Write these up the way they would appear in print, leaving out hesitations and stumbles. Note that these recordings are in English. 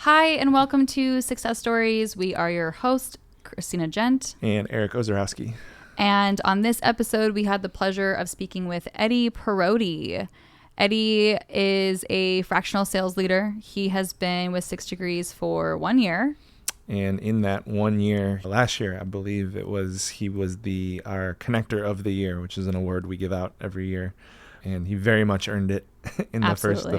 Hi, and welcome to Sixcess Stories. We are your host, Kristina Gent. And Eric Ozarowski. And on this episode, we had the pleasure of speaking with Eddie Parodi. Eddie is a fractional sales leader. He has been with 6 Degrees for 1 year. And in that 1 year, last year, I believe he was our connector of the year, which is an award we give out every year. And he very much earned it in the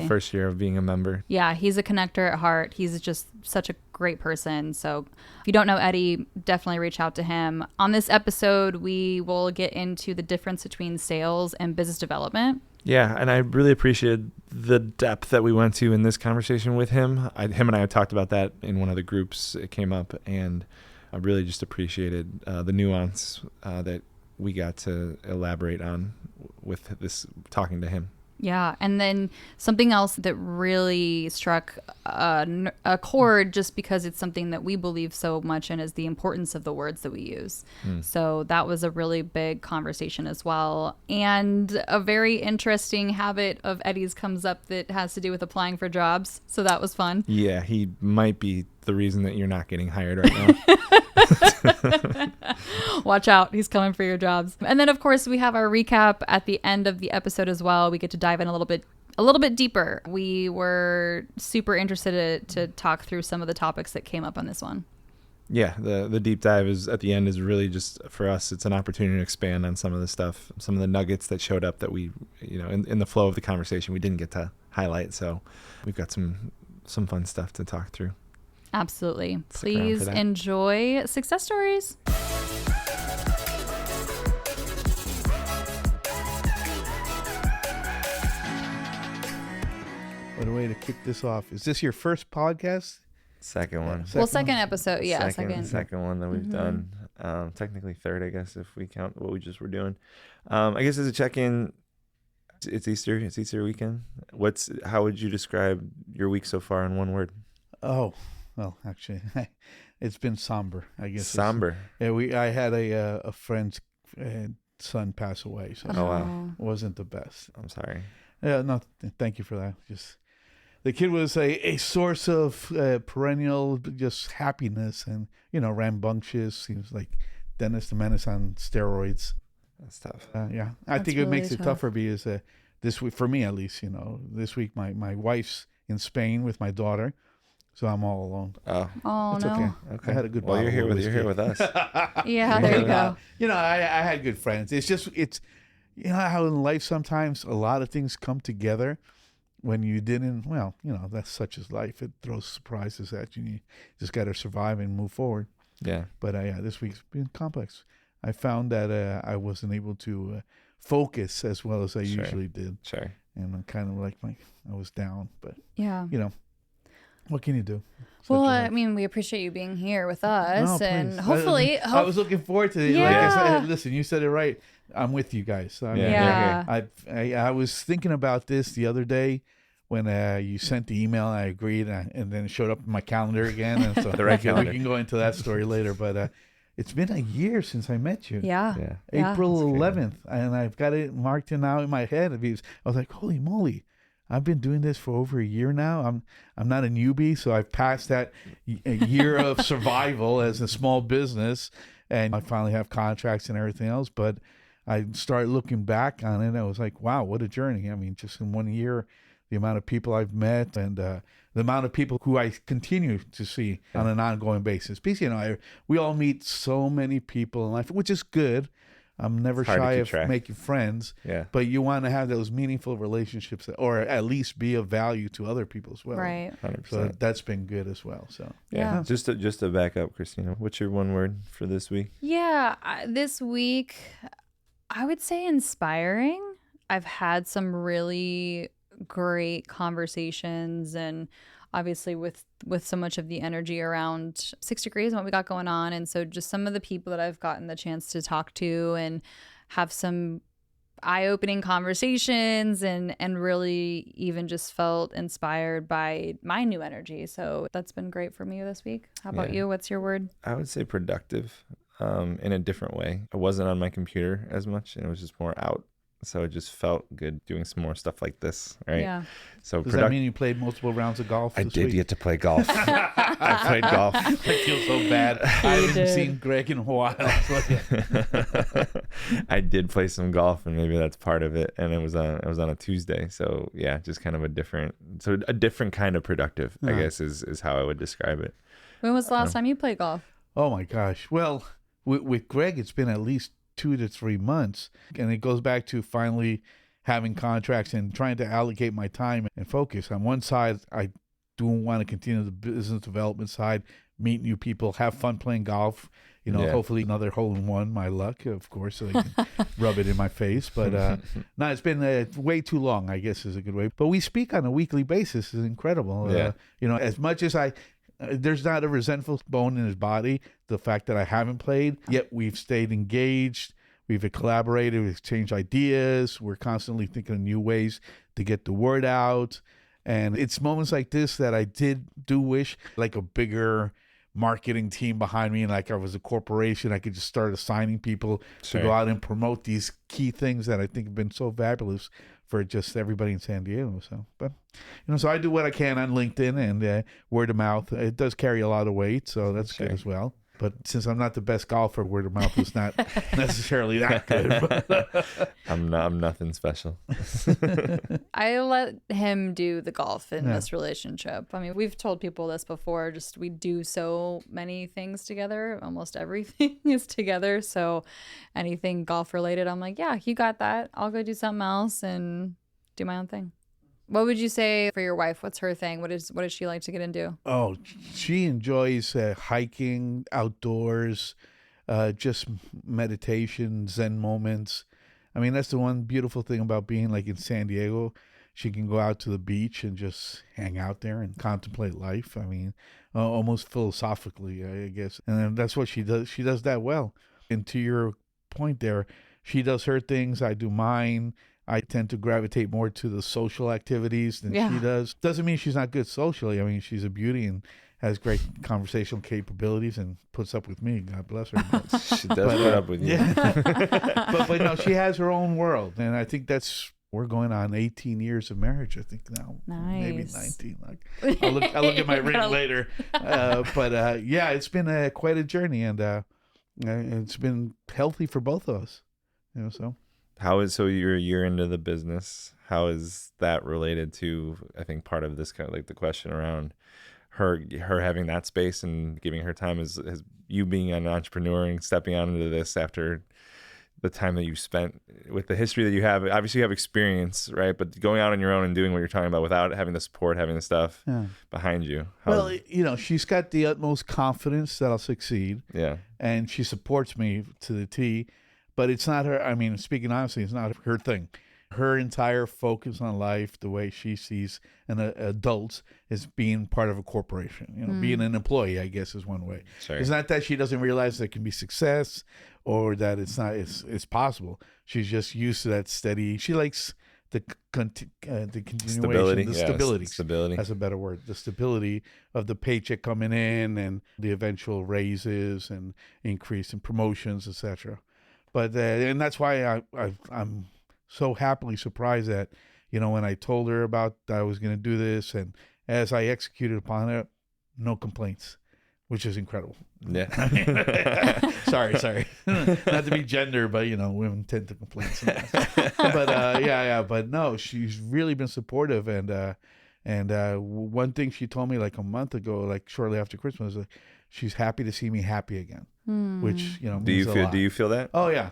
first year of being a member. Yeah, he's a connector at heart. He's just such a great person. So if you don't know Eddie, definitely reach out to him. On this episode, we will get into the difference between sales and business development. Yeah, and I really appreciated the depth that we went to in this conversation with him. Him and I have talked about that in one of the groups. It came up, and I really just appreciated the nuance that we got to elaborate on with this, talking to him. Yeah. And then something else that really struck a chord, just because it's something that we believe so much in, is the importance of the words that we use. So that was a really big conversation as well. And a very interesting habit of Eddie's comes up that has to do with applying for jobs. So that was fun. Yeah, he might be the reason that you're not getting hired right now. Watch out. He's coming for your jobs. And then, of course, we have our recap at the end of the episode as well. We get to dive in a little bit deeper. We were super interested to talk through some of the topics that came up on this one. Yeah, the deep dive is at the end is really just for us. It's an opportunity to expand on some of the stuff, some of the nuggets that showed up that we, in the flow of the conversation, we didn't get to highlight. So we've got some fun stuff to talk through. Absolutely. Please enjoy Sixcess Stories. What a way to kick this off. Is this your first podcast? Second one. Second episode. Yeah, second one that we've done. Technically third, I guess, if we count what we just were doing. I guess as a check-in, it's Easter. It's Easter weekend. How would you describe your week so far in one word? Oh, well, actually, it's been somber, I guess. Somber. Yeah, I had a friend's son pass away, so it wasn't the best. I'm sorry. Yeah, no, thank you for that. Just the kid was a source of perennial just happiness and rambunctious. He was like Dennis the Menace on steroids. That's tough. Yeah, I think it makes it tougher because this week, for me at least, this week my wife's in Spain with my daughter. So I'm all alone. Oh, it's no. Okay. I had a good. Well, you're here with us. Yeah, there you go. I had good friends. It's how in life sometimes a lot of things come together when you didn't. Well, that's such as life. It throws surprises at you. You just got to survive and move forward. Yeah. But this week's been complex. I found that I wasn't able to focus as well as I usually did. Sure. And I'm kind of like I was down, but yeah. What can you do? Well, I mean, we appreciate you being here with us, and hopefully, I was looking forward to it. Yeah. Like I said, listen, you said it right. I'm with you guys. I was thinking about this the other day when you sent the email. I agreed, and then it showed up in my calendar again. And so the right calendar. We can go into that story later. But it's been a year since I met you. Yeah. April 11th, and I've got it marked now in my head. I was like, holy moly. I've been doing this for over a year now. I'm not a newbie, so I've passed that a year of survival as a small business, and I finally have contracts and everything else. But I started looking back on it, and I was like, wow, what a journey. I mean, just in 1 year, the amount of people I've met and the amount of people who I continue to see on an ongoing basis. Because, we all meet so many people in life, which is good. I'm never shy of making friends, but you want to have those meaningful relationships, or at least be of value to other people as well. Right. 100%. So that's been good as well. So yeah. Just to back up, Kristina, what's your one word for this week? Yeah, this week, I would say inspiring. I've had some really great conversations, and obviously with so much of the energy around 6 Degrees and what we got going on. And so just some of the people that I've gotten the chance to talk to and have some eye-opening conversations and really even just felt inspired by my new energy. So that's been great for me this week. How about you? What's your word? I would say productive in a different way. I wasn't on my computer as much, and it was just more out. So it just felt good doing some more stuff like this, right? Yeah. So Does that mean you played multiple rounds of golf I this did week? get to play golf. I played golf. I feel so bad. I haven't did. seen Greg in a while. So, yeah. I did play some golf, and maybe that's part of it. And it was on a Tuesday, so yeah, just kind of a different kind of productive, I guess is how I would describe it. When was the last time you played golf? Oh my gosh. Well, with Greg, it's been at least 2 to 3 months, and it goes back to finally having contracts and trying to allocate my time and focus. On one side, I do want to continue the business development side, meet new people, have fun playing golf. Hopefully another hole in one, my luck, of course, so they can rub it in my face. But no, it's been way too long, I guess is a good way. But we speak on a weekly basis. It's incredible. Yeah. As much as there's not a resentful bone in his body, the fact that I haven't played, yet we've stayed engaged. We've collaborated, we've exchanged ideas. We're constantly thinking of new ways to get the word out. And it's moments like this that I do wish like a bigger marketing team behind me, and like I was a corporation, I could just start assigning people to go out and promote these key things that I think have been so fabulous for just everybody in San Diego. So I do what I can on LinkedIn and word of mouth. It does carry a lot of weight, so that's good as well. But since I'm not the best golfer, word of mouth is not necessarily that good. I'm nothing special. I let him do the golf in this relationship. I mean, we've told people this before, just we do so many things together. Almost everything is together. So anything golf related, I'm like, yeah, you got that. I'll go do something else and do my own thing. What would you say for your wife? What's her thing? What does she like to get into? Oh, she enjoys hiking, outdoors, just meditation, Zen moments. I mean, that's the one beautiful thing about being like in San Diego. She can go out to the beach and just hang out there and contemplate life. I mean, almost philosophically, I guess. And that's what she does. She does that well. And to your point there, she does her things. I do mine. I tend to gravitate more to the social activities than she does. Doesn't mean she's not good socially. I mean, she's a beauty and has great conversational capabilities and puts up with me. God bless her. She does put up with you. Yeah. but no, she has her own world. And I think we're going on 18 years of marriage, I think now. Nice. Maybe 19. I'll look at my ring later. But it's been quite a journey, and it's been healthy for both of us. So. So you're a year into the business. How is that related to, I think, part of this kind of like the question around her having that space and giving her time as you being an entrepreneur and stepping out into this after the time that you spent with the history that you have. Obviously you have experience, right? But going out on your own and doing what you're talking about without having the support, having the stuff behind you. She's got the utmost confidence that I'll succeed. Yeah. And she supports me to the T. But it's not her. I mean, speaking honestly, it's not her thing. Her entire focus on life, the way she sees adults, is being part of a corporation. Being an employee, I guess, is one way. Sure. It's not that she doesn't realize there can be success or that it's not. It's possible. She's just used to that steady. She likes the continuation, stability. That's a better word. The stability of the paycheck coming in and the eventual raises and increase in promotions, etc. But and that's why I'm so happily surprised that, when I told her about I was going to do this, and as I executed upon it, no complaints, which is incredible. Yeah. Sorry. Not to be gender, but, women tend to complain sometimes. But, but no, she's really been supportive. And one thing she told me like a month ago, like shortly after Christmas, she's happy to see me happy again. Which means a lot. Do you feel that? Oh yeah.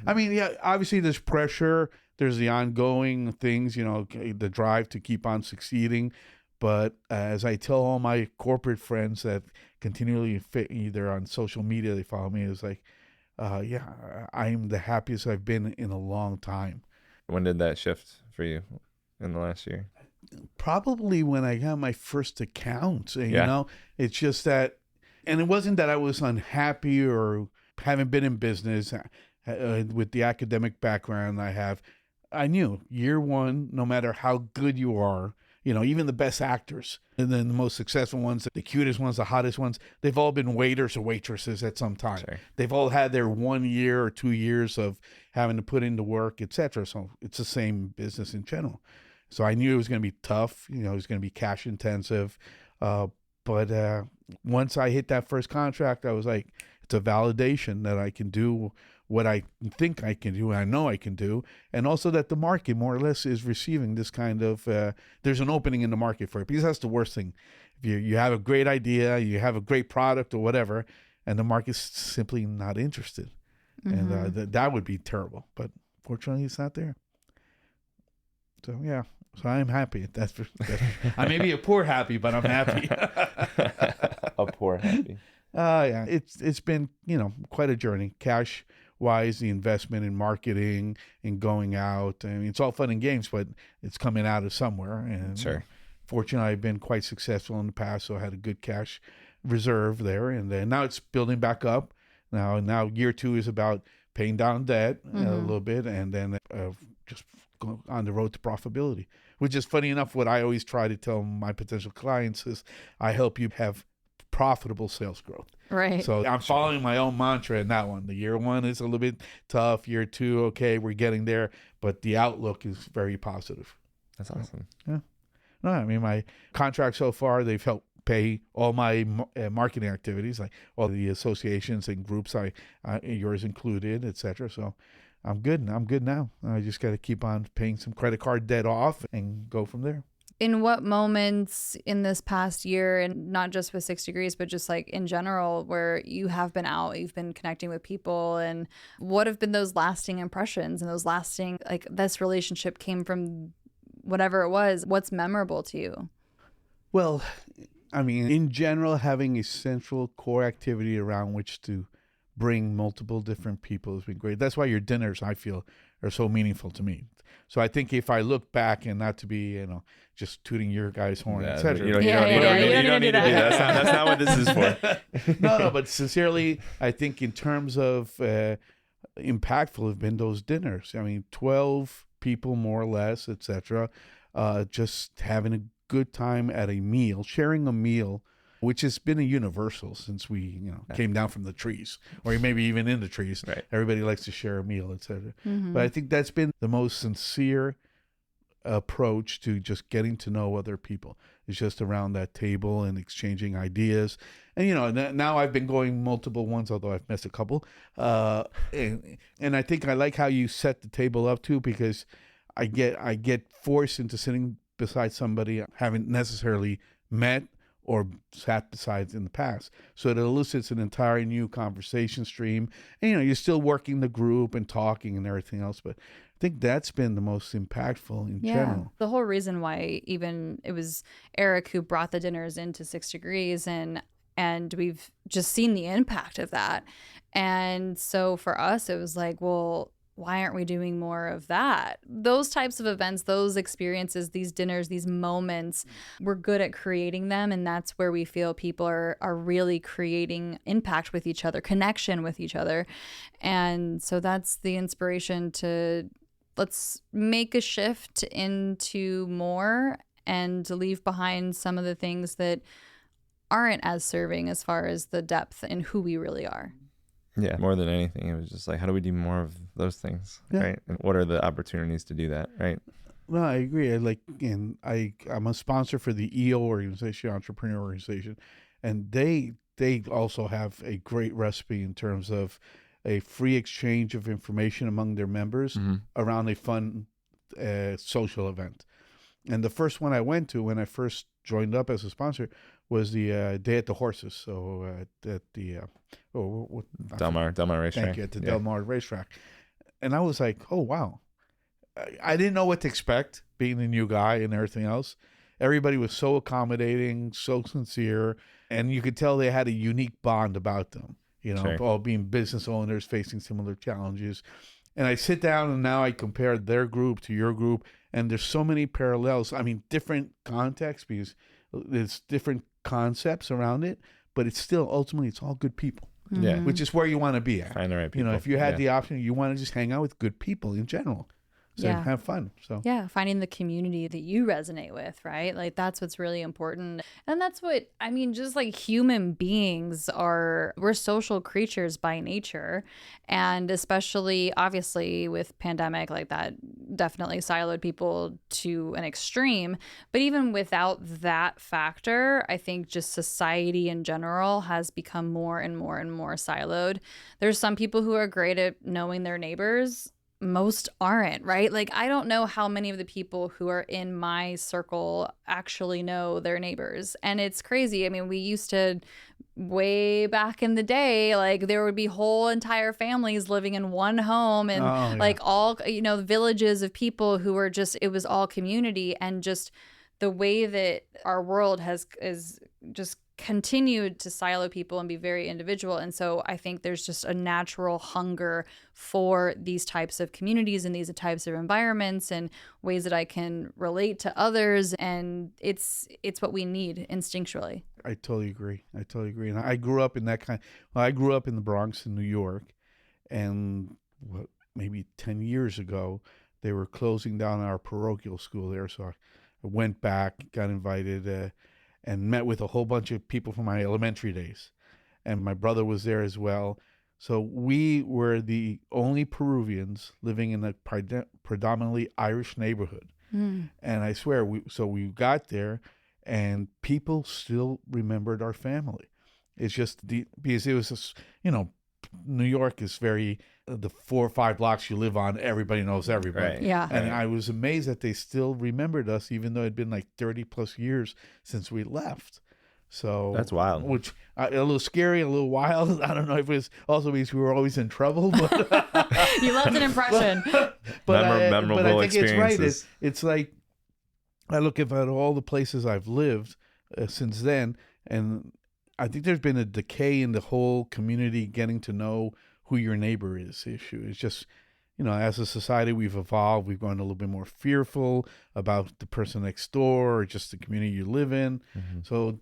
I mean, obviously there's pressure, there's the ongoing things, the drive to keep on succeeding. But as I tell all my corporate friends that continually fit either on social media, they follow me, it's like, I'm the happiest I've been in a long time. When did that shift for you in the last year? Probably when I got my first account. It's just that. And it wasn't that I was unhappy or haven't been in business with the academic background I have. I knew year one, no matter how good you are, even the best actors, and then the most successful ones, the cutest ones, the hottest ones, they've all been waiters or waitresses at some time. Sure. They've all had their 1 year or 2 years of having to put into work, etc. So it's the same business in general. So I knew it was going to be tough. It was going to be cash intensive. But once I hit that first contract, I was like, it's a validation that I can do what I think I can do, and I know I can do, and also that the market more or less is receiving this kind of, there's an opening in the market for it, because that's the worst thing. If you have a great idea, you have a great product or whatever, and the market's simply not interested. And that would be terrible, but fortunately it's not there. So yeah, so I'm happy. I may be a poor happy, but I'm happy. A poor happy. Yeah, it's been, quite a journey. Cash wise, the investment in marketing and going out. I mean, it's all fun and games, but it's coming out of somewhere. And Sure. Fortunately, I've been quite successful in the past, so I had a good cash reserve there. And then now it's building back up. Now year 2 is about paying down debt a little bit, and then just go on the road to profitability. Which is funny enough, what I always try to tell my potential clients is I help you have profitable sales growth. Right. So I'm following my own mantra in that one. The year 1 is a little bit tough. Year 2, okay, we're getting there, but the outlook is very positive. That's awesome. Yeah. No, I mean, my contracts so far, they've helped pay all my marketing activities, like all the associations and groups, yours included, etc. So I'm good. I'm good now. I just got to keep on paying some credit card debt off and go from there. In what moments in this past year, and not just with 6 Degrees, but just like in general, where you have been out, you've been connecting with people, and what have been those lasting impressions and those lasting, like, this relationship came from whatever it was, what's memorable to you? Well, I mean, in general, having a central core activity around which to bring multiple different people has been great. That's why your dinners, I feel, are so meaningful to me. So I think if I look back, and not to be, just tooting your guys' horn, etc. You don't need to do that. That's not what this is for. No, but sincerely, I think in terms of impactful have been those dinners. I mean, 12 people more or less, etc. Just having a good time at a meal, sharing a meal, which has been a universal since we, came down from the trees, or maybe even in the trees. Right. Everybody likes to share a meal, etc. But I think that's been the most sincere approach to just getting to know other people. It's just around that table and exchanging ideas. And, now I've been going multiple ones, although I've missed a couple. And I think I like how you set the table up too, because I get forced into sitting beside somebody I haven't necessarily met or sat beside in the past. So it elicits an entirely new conversation stream. And, you're still working the group and talking and everything else, but I think that's been the most impactful in general. The whole reason why even it was Eric who brought the dinners into 6 Degrees, and we've just seen the impact of that. And so for us, it was like, well, why aren't we doing more of that? Those types of events, those experiences, these dinners, these moments, we're good at creating them. And that's where we feel people are really creating impact with each other, connection with each other. And so that's the inspiration to let's make a shift into more and leave behind some of the things that aren't as serving as far as the depth in who we really are. Yeah, more than anything, it was just like, how do we do more of those things, right? And what are the opportunities to do that, right? No, I agree. I'm a sponsor for the EO organization, Entrepreneur Organization, and they also have a great recipe in terms of a free exchange of information among their members around a fun social event. And the first one I went to when I first joined up as a sponsor was the Day at the Horses. So at the Del Mar Racetrack. Thank you, at the Del Mar Racetrack. And I was like, oh, wow. I didn't know what to expect, being the new guy and everything else. Everybody was so accommodating, so sincere, and you could tell they had a unique bond about them, all being business owners facing similar challenges. And I sit down and now I compare their group to your group, and there's so many parallels. I mean, different contexts because there's different concepts around it, but it's still, ultimately, it's all good people. Yeah. Which is where you want to be at. Find the right people. If you had the option, you want to just hang out with good people in general. and Yeah. have fun. So Yeah, finding the community that you resonate with, right? Like that's what's really important. And that's what I mean, just like human beings are, we're social creatures by nature. And especially obviously with pandemic, like that definitely siloed people to an extreme. But even without that factor, I think just society in general has become more and more and more siloed. There's some people who are great at knowing their neighbors, most aren't, right? Like, I don't know how many of the people who are in my circle actually know their neighbors. And it's crazy. I mean, we used to, way back in the day, like, there would be whole entire families living in one home and, oh yeah, like, all, villages of people who were just, it was all community. And just the way that our world is just continued to silo people and be very individual. And so I think there's just a natural hunger for these types of communities and these types of environments and ways that I can relate to others. And it's what we need instinctually. I totally agree. And I grew up in that kind. Well, I grew up in the Bronx in New York, and maybe 10 years ago, they were closing down our parochial school there. So I went back, got invited, and met with a whole bunch of people from my elementary days. And my brother was there as well. So we were the only Peruvians living in a predominantly Irish neighborhood. And I swear, we got there, and people still remembered our family. It's just because it was just, New York is very, the 4 or 5 blocks you live on, everybody knows everybody. Right. Yeah. And I was amazed that they still remembered us, even though it had been like 30 plus years since we left. So That's wild. Which a little scary, a little wild. I don't know if it was also because we were always in trouble, but You left an impression. but Memorable I think it's right. experiences. It's like I look at all the places I've lived since then, and I think there's been a decay in the whole community getting to know who your neighbor is issue. It's just, as a society, we've evolved. We've gone a little bit more fearful about the person next door or just the community you live in. Mm-hmm. So,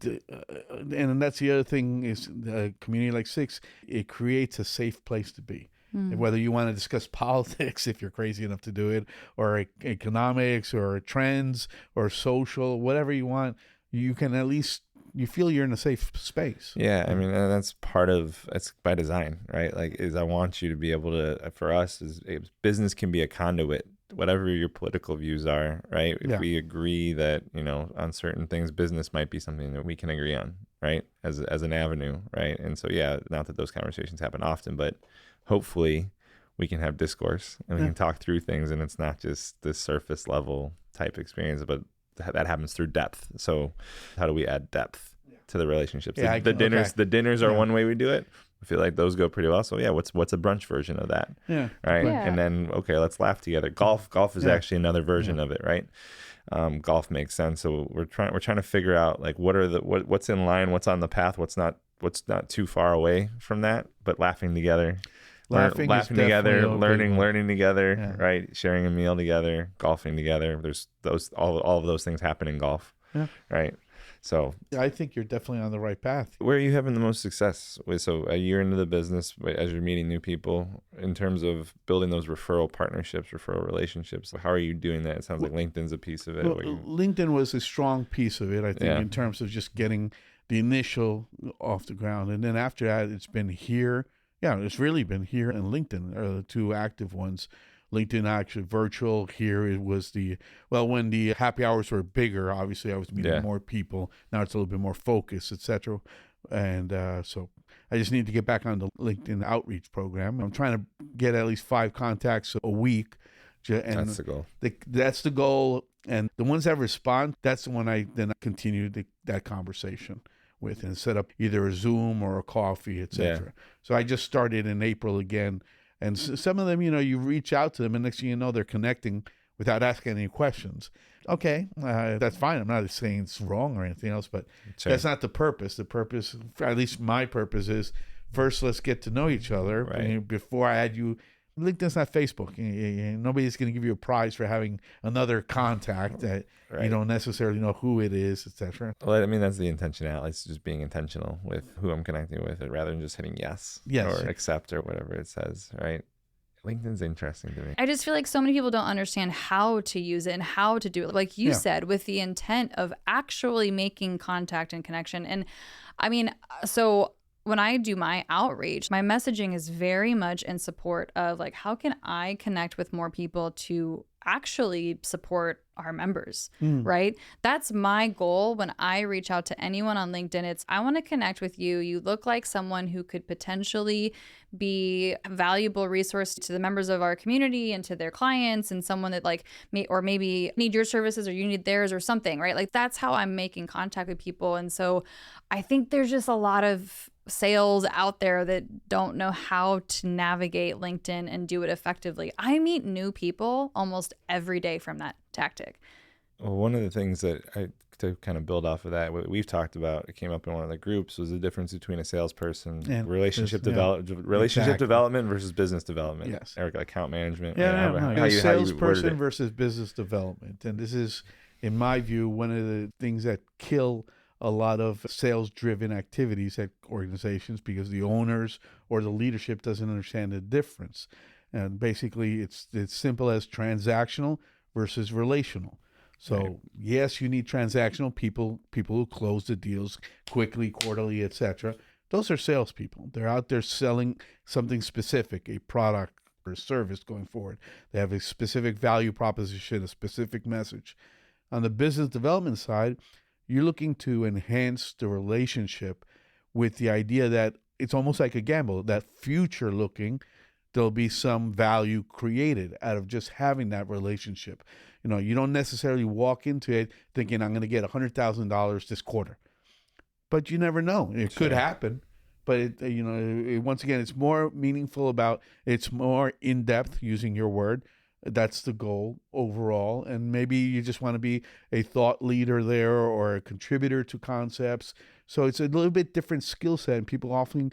and that's the other thing is a community like Six, it creates a safe place to be. Whether you want to discuss politics, if you're crazy enough to do it, or economics or trends or social, whatever you want, you can at least, you feel you're in a safe space. Yeah, I mean, and that's it's by design, right? Like, I want you to be able to, for us, business can be a conduit, whatever your political views are, right? If we agree that, on certain things, business might be something that we can agree on, right? As an avenue, right? And so, not that those conversations happen often, but hopefully we can have discourse and we can talk through things, and it's not just this surface level type experience, but that happens through depth. So how do we add depth to the relationships? The dinners are one way we do it. I feel like those go pretty well. So what's a brunch version of that? Yeah. Right. Yeah. And then, okay, let's laugh together. Golf is actually another version of it. Right. Golf makes sense. So we're trying to figure out like what's in line, what's on the path, what's not too far away from that, but laughing together. Laughing together, learning together, right? Sharing a meal together, golfing together. There's all of those things happen in golf, right? So I think you're definitely on the right path. Where are you having the most success with? So a year into the business, as you're meeting new people, in terms of building those referral partnerships, referral relationships, how are you doing that? It sounds like LinkedIn's a piece of it. Well, LinkedIn was a strong piece of it, I think, in terms of just getting the initial off the ground. And then after that, it's been here. Yeah, it's really been here and LinkedIn are the two active ones. LinkedIn actually virtual. Here it was when the happy hours were bigger, obviously I was meeting more people. Now it's a little bit more focused, etc. And so I just need to get back on the LinkedIn outreach program. I'm trying to get at least 5 contacts a week. And that's the goal. That's the goal. And the ones that respond, that's the one I then continue that conversation with and set up either a Zoom or a coffee, etc. So I just started in April again. And some of them, you reach out to them and next thing you know, they're connecting without asking any questions. Okay, that's fine. I'm not saying it's wrong or anything else, but that's not the purpose. The purpose, at least my purpose, is first let's get to know each other before I add you. LinkedIn's not Facebook. Nobody's going to give you a prize for having another contact that you don't necessarily know who it is, etc. Well, I mean, that's the intentionality. It's just being intentional with who I'm connecting with, rather than just hitting yes or accept or whatever it says, right? LinkedIn's interesting to me. I just feel like so many people don't understand how to use it and how to do it. Like you Yeah. said, with the intent of actually making contact and connection. And I mean, so when I do my outreach, my messaging is very much in support of like, how can I connect with more people to actually support our members, right? That's my goal when I reach out to anyone on LinkedIn. It's, I want to connect with you. You look like someone who could potentially be a valuable resource to the members of our community and to their clients, and someone that like or maybe need your services or you need theirs or something, right? Like that's how I'm making contact with people. And so I think there's just a lot of sales out there that don't know how to navigate LinkedIn and do it effectively. I meet new people almost every day from that tactic. Well, one of the things to kind of build off of that, what we've talked about, it came up in one of the groups, was the difference between a salesperson, And relationship Exactly. development versus business development. Yes. Or account management. A salesperson it. versus business development. And this is, in my view, one of the things that kill a lot of sales-driven activities at organizations, because the owners or the leadership doesn't understand the difference. And basically, it's simple as transactional versus relational. So Right. yes, you need transactional people who close the deals quickly, quarterly, etc. Those are salespeople. They're out there selling something specific, a product or a service going forward. They have a specific value proposition, a specific message. On the business development side, you're looking to enhance the relationship with the idea that it's almost like a gamble, that future looking, there'll be some value created out of just having that relationship. You know, you don't necessarily walk into it thinking I'm going to get $100,000 this quarter, but you never know. It could happen, but once again, it's more meaningful it's more in depth, using your word. That's the goal overall. And maybe you just want to be a thought leader there or a contributor to concepts. So it's a little bit different skill set. And people often,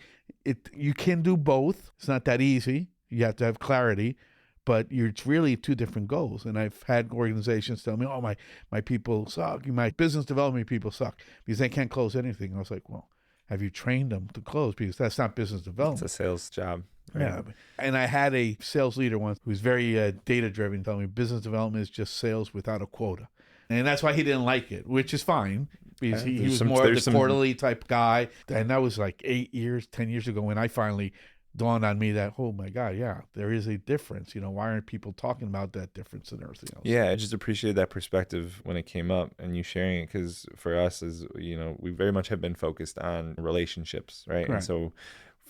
you can do both. It's not that easy. You have to have clarity, but it's really two different goals. And I've had organizations tell me, oh, my people suck. My business development people suck because they can't close anything. And I was like, well, have you trained them to close? Because that's not business development. It's a sales job. Right? Yeah. And I had a sales leader once who's very data driven tell me business development is just sales without a quota. And that's why he didn't like it, which is fine, because he was more of the quarterly type guy. And that was like 10 years ago when I finally dawned on me that, oh my God, yeah, there is a difference. Why aren't people talking about that difference and everything else? Yeah, I just appreciated that perspective when it came up and you sharing it, because for us, we very much have been focused on relationships, right? And so,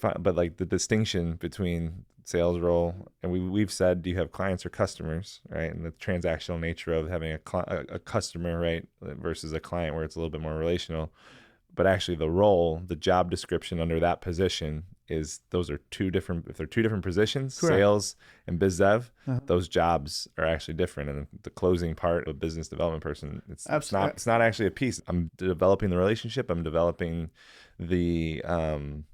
but like the distinction between sales role, and we've said, do you have clients or customers, right? And the transactional nature of having a customer, right, versus a client, where it's a little bit more relational. But actually the role, the job description under that position is, those are two different, if they're two different positions, Correct. Sales and biz dev, those jobs are actually different. And the closing part of a business development person, it's not actually a piece. I'm developing the relationship. I'm developing I'm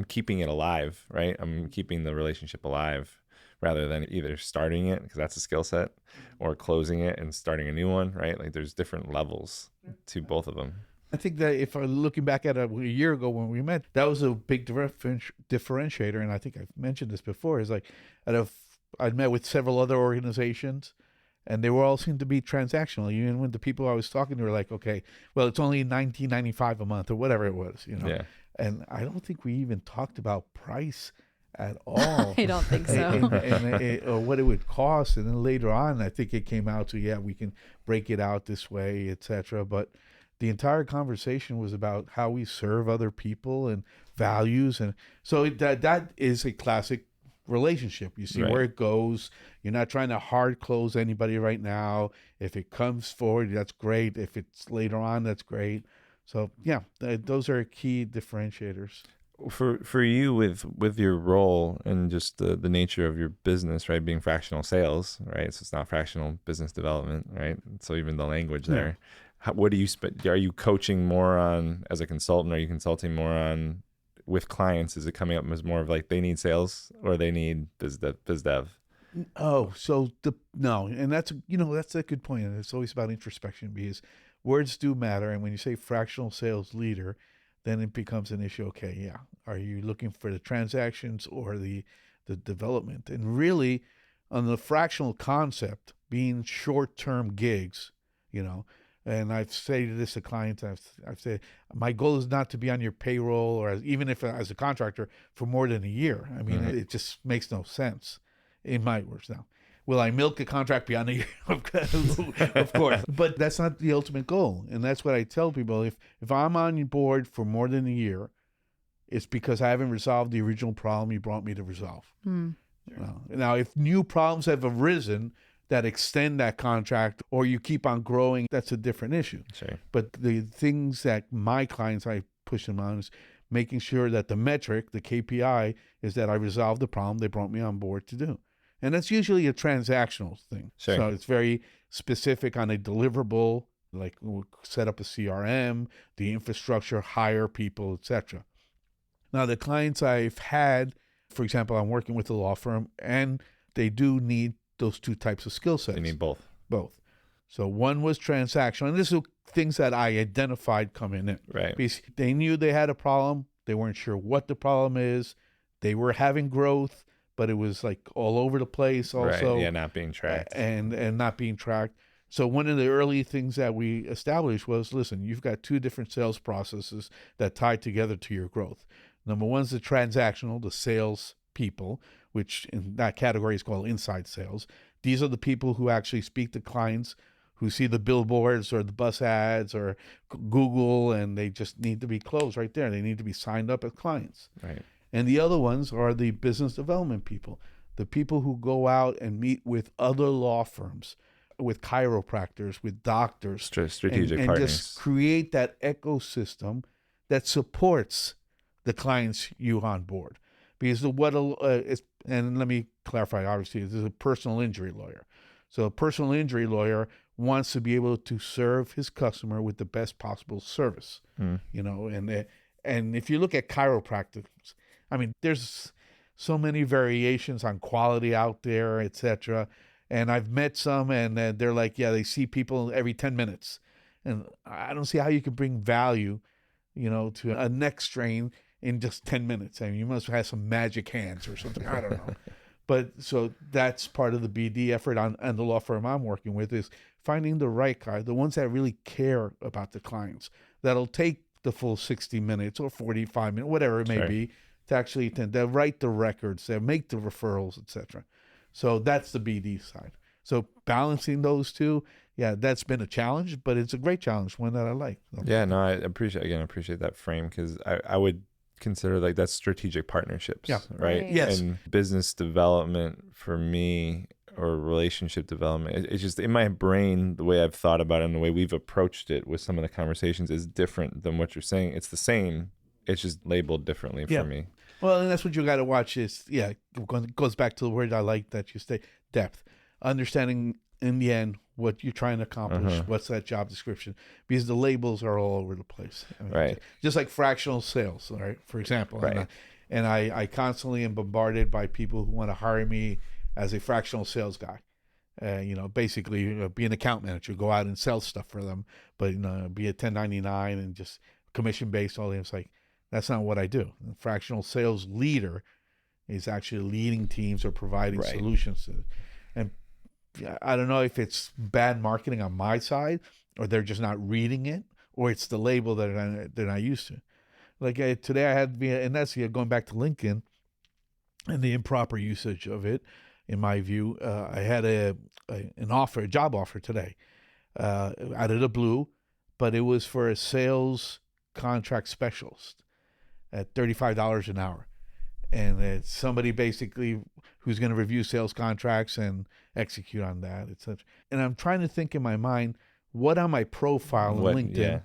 keeping it alive, right? I'm keeping the relationship alive, rather than either starting it, because that's a skill set, or closing it and starting a new one, right? Like there's different levels to both of them. I think that if I'm looking back at a year ago when we met, that was a big differentiator. And I think I've mentioned this before, is like, I'd met with several other organizations and they were all seemed to be transactional. Even when the people I was talking to were like, okay, well, it's only $19.95 a month or whatever it was, Yeah. And I don't think we even talked about price at all. I don't think so. or what it would cost. And then later on, I think it came out to, yeah, we can break it out this way, etc. But the entire conversation was about how we serve other people and values. And so that is a classic relationship. You see where it goes. You're not trying to hard close anybody right now. If it comes forward, that's great. If it's later on, that's great. So yeah, those are key differentiators. For you, with your role and just the nature of your business, right, being fractional sales, right, so it's not fractional business development, right, so even the language there, what do you are you coaching more on as a consultant? Are you consulting more on with clients? Is it coming up as more of like they need sales or they need biz dev? Oh, so no, and that's a good point, and it's always about introspection, because words do matter. And when you say fractional sales leader, then it becomes an issue. Okay, yeah, are you looking for the transactions or the the development. And really, on the fractional concept, being short-term gigs, and I've said this to clients, I've said, my goal is not to be on your payroll or even if as a contractor for more than a year. I mean, it just makes no sense in my words now. Will I milk a contract beyond a year? Of course. But that's not the ultimate goal. And that's what I tell people. If I'm on your board for more than a year, it's because I haven't resolved the original problem you brought me to resolve. Now, if new problems have arisen that extend that contract or you keep on growing, that's a different issue. Sure. But the things that my clients, I push them on is making sure that the metric, the KPI, is that I resolved the problem they brought me on board to do. And that's usually a transactional thing. Sure. So it's very specific on a deliverable, like we'll set up a CRM, the infrastructure, hire people, etc. Now, the clients I've had, for example, I'm working with a law firm, and they do need those two types of skill sets. They need both. Both. So one was transactional, and this is things that I identified coming in. Right. Because they knew they had a problem. They weren't sure what the problem is. They were having growth, but it was like all over the place also. Right. Yeah, not being tracked. And not being tracked. So one of the early things that we established was, listen, you've got two different sales processes that tie together to your growth. Number one is the transactional, the sales people, which in that category is called inside sales. These are the people who actually speak to clients, who see the billboards or the bus ads or Google, and they just need to be closed right there. They need to be signed up as clients. Right. And the other ones are the business development people, the people who go out and meet with other law firms, with chiropractors, with doctors. Strategic and partners. just create that ecosystem that supports the clients you on board. Because and let me clarify, obviously, this is a personal injury lawyer. So a personal injury lawyer wants to be able to serve his customer with the best possible service, and if you look at chiropractic, I mean, there's so many variations on quality out there, etc. And I've met some, and they're like, yeah, they see people every 10 minutes. And I don't see how you can bring value, to a neck strain in just 10 minutes. I mean, you must have some magic hands or something. I don't know. But so that's part of the BD effort on the law firm I'm working with, is finding the right guy, the ones that really care about the clients, that'll take the full 60 minutes or 45 minutes, whatever it may be, to actually attend. They'll write the records, they'll make the referrals, etc. So that's the BD side. So balancing those two, yeah, that's been a challenge, but it's a great challenge, one that I like. Yeah, no, I appreciate that frame, because I would consider like that's strategic partnerships, right? Yes. And business development for me, or relationship development, it's just in my brain, the way I've thought about it and the way we've approached it with some of the conversations is different than what you're saying. It's the same, it's just labeled differently for me. Well, and that's what you got to watch is, it goes back to the word I like that you say, depth. Understanding in the end what you're trying to accomplish, what's that job description, because the labels are all over the place. I mean, right. Just like fractional sales, right? For example. Right. And I constantly am bombarded by people who want to hire me as a fractional sales guy. Basically be an account manager, go out and sell stuff for them, but be a 1099 and just commission based, all that. It's like, that's not what I do. A fractional sales leader is actually leading teams or providing solutions to it. And I don't know if it's bad marketing on my side, or they're just not reading it, or it's the label that they're not used to. Like today I had, and that's going back to LinkedIn and the improper usage of it, in my view. I had a job offer today, out of the blue, but it was for a sales contract specialist at $35 an hour. And it's somebody basically who's going to review sales contracts and execute on that, etc. And I'm trying to think in my mind, what on my profile on LinkedIn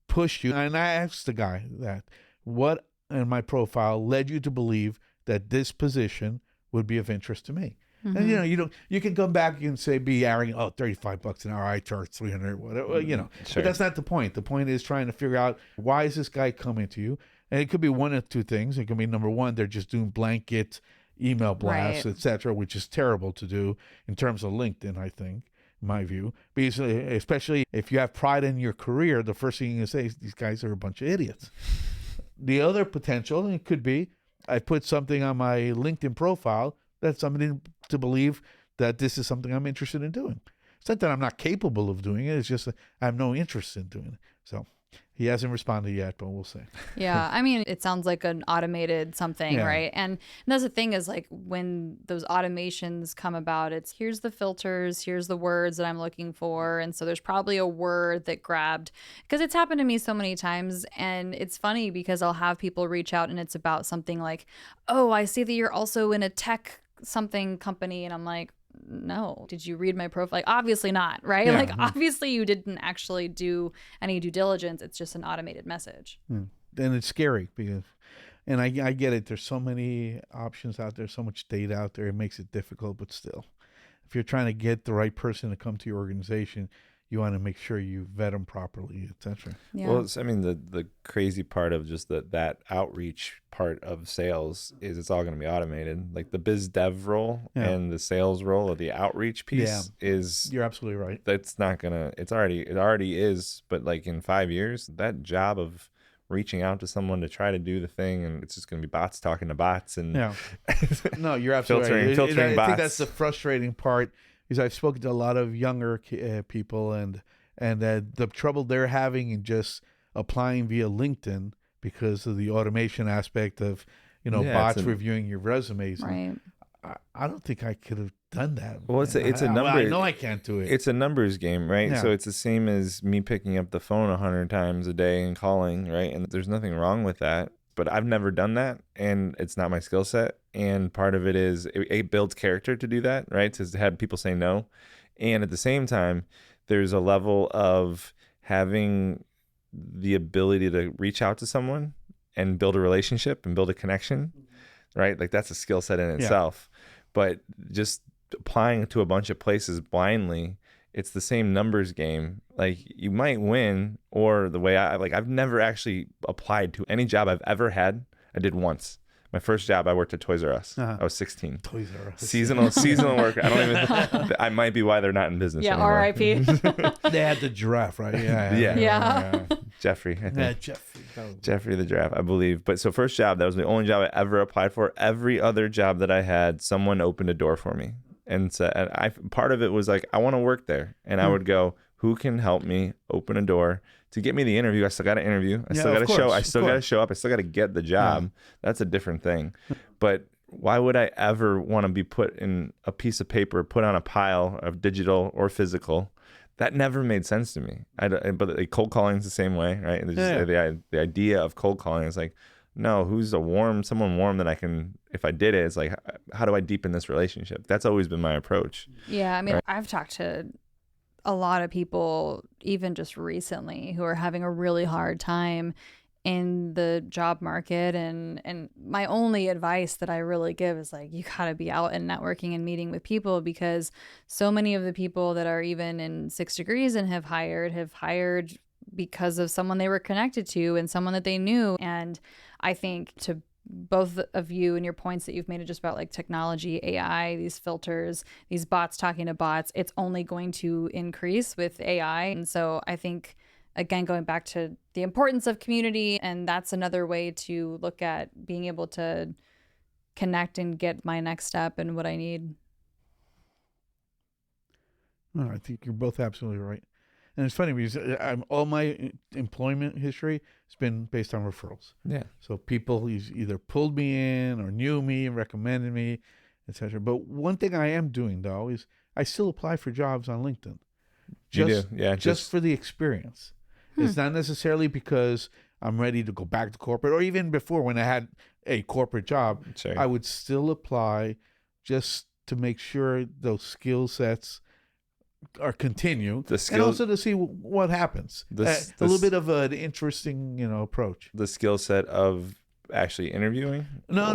pushed you? And I asked the guy that, what in my profile led you to believe that this position would be of interest to me? And you can come back and say, be arrogant, $35 an hour, I charge 300, whatever, Sure. But that's not the point. The point is trying to figure out, why is this guy coming to you? And it could be one of two things. It could be, number one, they're just doing blanket email blasts, etc., which is terrible to do in terms of LinkedIn, I think, in my view. Because especially if you have pride in your career, the first thing you say is, these guys are a bunch of idiots. The other potential, it could be, I put something on my LinkedIn profile that's something to believe that this is something I'm interested in doing. It's not that I'm not capable of doing it. It's just that I have no interest in doing it. So he hasn't responded yet, but we'll see. Yeah, I mean, it sounds like an automated something, Yeah. right? And that's the thing is like when those automations come about, it's here's the filters, here's the words that I'm looking for. And so there's probably a word that grabbed, because it's happened to me so many times. And it's funny because I'll have people reach out and it's about something like, oh, I see that you're also in a tech something company. And I'm like, no, did you read my profile? Like, obviously not, right? Yeah. Like, obviously you didn't actually do any due diligence. It's just an automated message. And it's scary because, and I get it. There's so many options out there, so much data out there. It makes it difficult, but still, if you're trying to get the right person to come to your organization, you want to make sure you vet them properly, etc. Yeah. Well, I mean, the crazy part of just that outreach part of sales is it's all going to be automated. Like the biz dev role and the sales role of the outreach piece is, You're absolutely right. that's not gonna. It already is. But like in 5 years, that job of reaching out to someone to try to do the thing, and it's just going to be bots talking to bots and No, you're absolutely right. filtering I bots. think that's the frustrating part. Is I've spoken to a lot of younger people, and the trouble they're having in just applying via LinkedIn because of the automation aspect of bots reviewing your resumes. Right. I don't think I could have done that. Well, it's a number. I know I can't do it. It's a numbers game, right? Yeah. So it's the same as me picking up the phone 100 times a day and calling, right? And there's nothing wrong with that. But I've never done that, and it's not my skill set. And part of it is it builds character to do that, right? To have people say no. And at the same time, there's a level of having the ability to reach out to someone and build a relationship and build a connection, right? Like that's a skill set in itself. But just applying to a bunch of places blindly, it's the same numbers game. Like you might win, or the way I've never actually applied to any job I've ever had. I did once. My first job, I worked at Toys R Us. I was 16. Toys R Us. Seasonal worker. I don't even. I might be why they're not in business anymore. R.I.P. They had the giraffe, right? Yeah. Jeffrey, I think. Yeah, Jeffrey. Jeffrey the giraffe, I believe. But so first job, that was the only job I ever applied for. Every other job that I had, someone opened a door for me. And so part of it was like, I want to work there. And I would go, who can help me open a door to get me the interview? I still got to interview. I still got to show. I still got to show up. I still got to get the job. That's a different thing. But why would I ever want to be put in a piece of paper, put on a pile of digital or physical? That never made sense to me. But cold calling is the same way, right? The idea of cold calling is like, no, who's someone warm that I can, if I did it, it's like, how do I deepen this relationship? That's always been my approach. Yeah, I mean, I've talked to a lot of people, even just recently, who are having a really hard time in the job market. And my only advice that I really give is like, you got to be out and networking and meeting with people, because so many of the people that are even in 6 Degrees and have hired because of someone they were connected to and someone that they knew. And I think to both of you and your points that you've made, it just about like technology, AI, these filters, these bots talking to bots, it's only going to increase with AI. And so I think, again, going back to the importance of community, and that's another way to look at being able to connect and get my next step and what I need. No, I think you're both absolutely right. And it's funny because all my employment history has been based on referrals. Yeah. So people either pulled me in or knew me and recommended me, etc. But one thing I am doing, though, is I still apply for jobs on LinkedIn. You do? Yeah. Just for the experience. It's not necessarily because I'm ready to go back to corporate, or even before when I had a corporate job, Sure. I would still apply just to make sure those skill sets or continue, and also to see what happens. A little bit of an interesting, approach. The skill set of actually interviewing? No.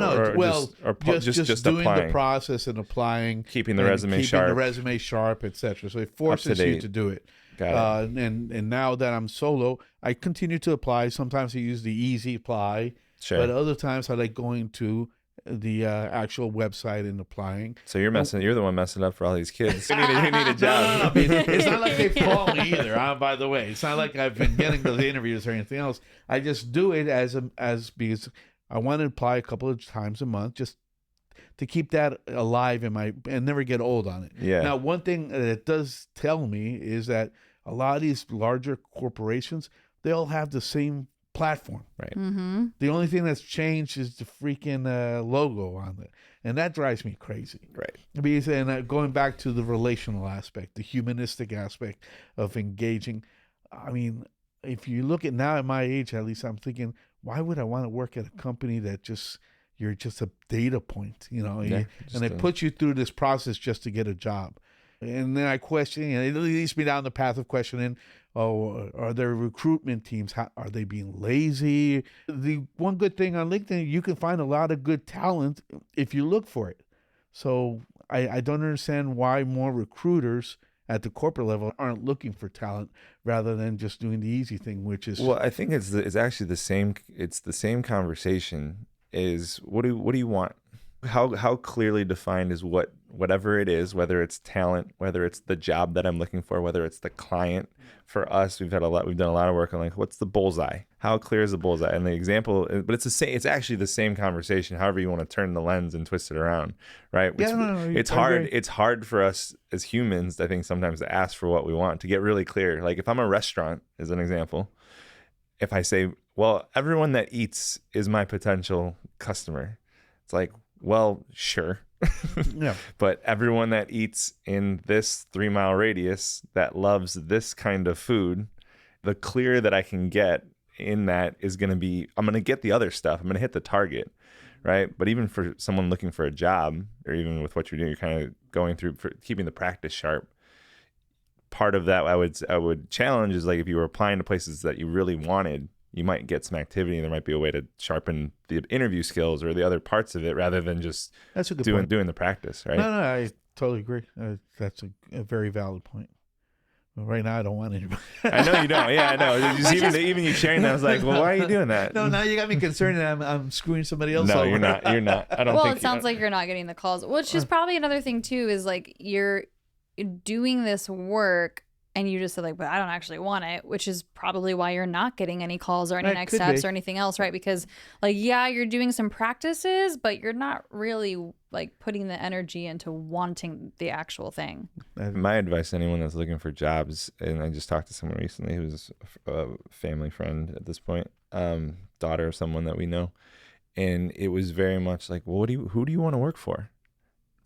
Just doing applying. the process and applying, Keeping the resume sharp, etc. So it forces you to do it. Got it. And now that I'm solo, I continue to apply. Sometimes I use the easy apply, but other times I like going to the actual website and applying. So you're the one messing up for all these kids. You need a job. No. I mean, it's not like they've called me either. By the way, it's not like I've been getting those interviews or anything else. I just do it as because I want to apply a couple of times a month just to keep that alive and never get old on it. Yeah. Now, one thing that it does tell me is that a lot of these larger corporations, they all have the same platform. Right. Mm-hmm. The only thing that's changed is the freaking logo on it. And that drives me crazy. Right. Because, and going back to the relational aspect, the humanistic aspect of engaging. I mean, if you look at now at my age, at least I'm thinking, why would I want to work at a company that you're just a data point, Yeah, and they put you through this process just to get a job. And then I question, it leads me down the path of questioning, are there recruitment teams? Are they being lazy? The one good thing on LinkedIn, you can find a lot of good talent if you look for it. So I don't understand why more recruiters at the corporate level aren't looking for talent rather than just doing the easy thing, which is... Well, I think it's actually the same. It's the same conversation. Is what do you want? How clearly defined is whatever it is, whether it's talent, whether it's the job that I'm looking for, whether it's the client. For us, we've done a lot of work on like, what's the bullseye? How clear is the bullseye? And the example, but it's the same. It's actually the same conversation. However you want to turn the lens and twist it around, right? It's hard. Agree. It's hard for us as humans, I think, sometimes to ask for what we want, to get really clear. Like if I'm a restaurant, as an example, if I say, well, everyone that eats is my potential customer, it's like, well, sure. Yeah. But everyone that eats in this 3-mile radius that loves this kind of food, the clear that I can get in that is going to be, I'm going to get the other stuff. I'm going to hit the target, right? But even for someone looking for a job, or even with what you're doing, you're kind of going through for keeping the practice sharp. Part of that I would challenge is like if you were applying to places that you really wanted, you might get some activity, and there might be a way to sharpen the interview skills or the other parts of it rather than just That's a good point. doing the practice, right? No, I totally agree. That's a very valid point. Well, right now, I don't want anybody. I know you don't. Yeah, I know. Even you sharing that, I was like, well, why are you doing that? No, now you got me concerned that I'm screwing somebody else No, over. you're not. You're not. I don't Well, think it sounds like you're not getting the calls, which is probably another thing too. Is like you're doing this work and you just said like, but I don't actually want it, which is probably why you're not getting any calls or any That next could steps be. or anything else, right? Because like, yeah, you're doing some practices, but you're not really like putting the energy into wanting the actual thing. My advice to anyone that's looking for jobs, and I just talked to someone recently who's a family friend at this point, daughter of someone that we know, and it was very much like, well, who do you want to work for?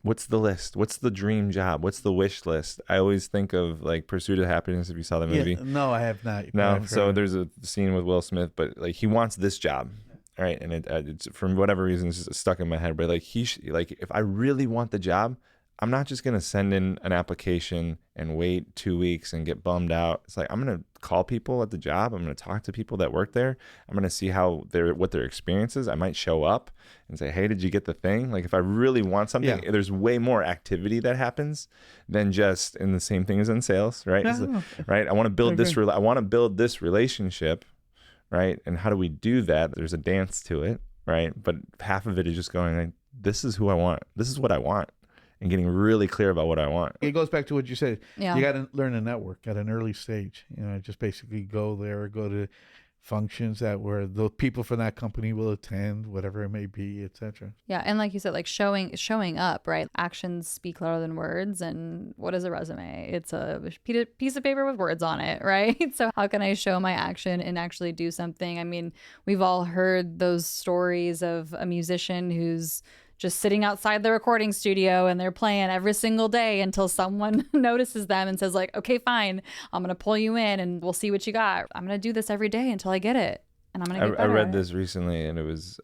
What's the list? What's the dream job? What's the wish list? I always think of like Pursuit of Happiness, if you saw the movie. Yeah, no, I have not. No, so there's a scene with Will Smith, but like he wants this job, right? And it's for whatever reason it's just stuck in my head. But like if I really want the job, I'm not just gonna send in an application and wait 2 weeks and get bummed out. It's like I'm gonna call people at the job. I'm gonna talk to people that work there. I'm gonna see what their experience is. I might show up and say, hey, did you get the thing? Like if I really want something, there's way more activity that happens than just in the same thing as in sales, right? No. Right. I want to build this relationship, right? And how do we do that? There's a dance to it, right? But half of it is just going like, this is who I want. This is what I want. And getting really clear about what I want. It goes back to what you said. Yeah. You got to learn to network at an early stage. Just basically go to functions where the people from that company will attend, whatever it may be, etc. Yeah, and like you said, like showing up, right? Actions speak louder than words. And what is a resume? It's a piece of paper with words on it, right? So how can I show my action and actually do something? I mean, we've all heard those stories of a musician who's just sitting outside the recording studio and they're playing every single day until someone notices them and says like, okay, fine, I'm going to pull you in and we'll see what you got. I'm going to do this every day until I get it. And I'm going to get better. I read this recently and it was,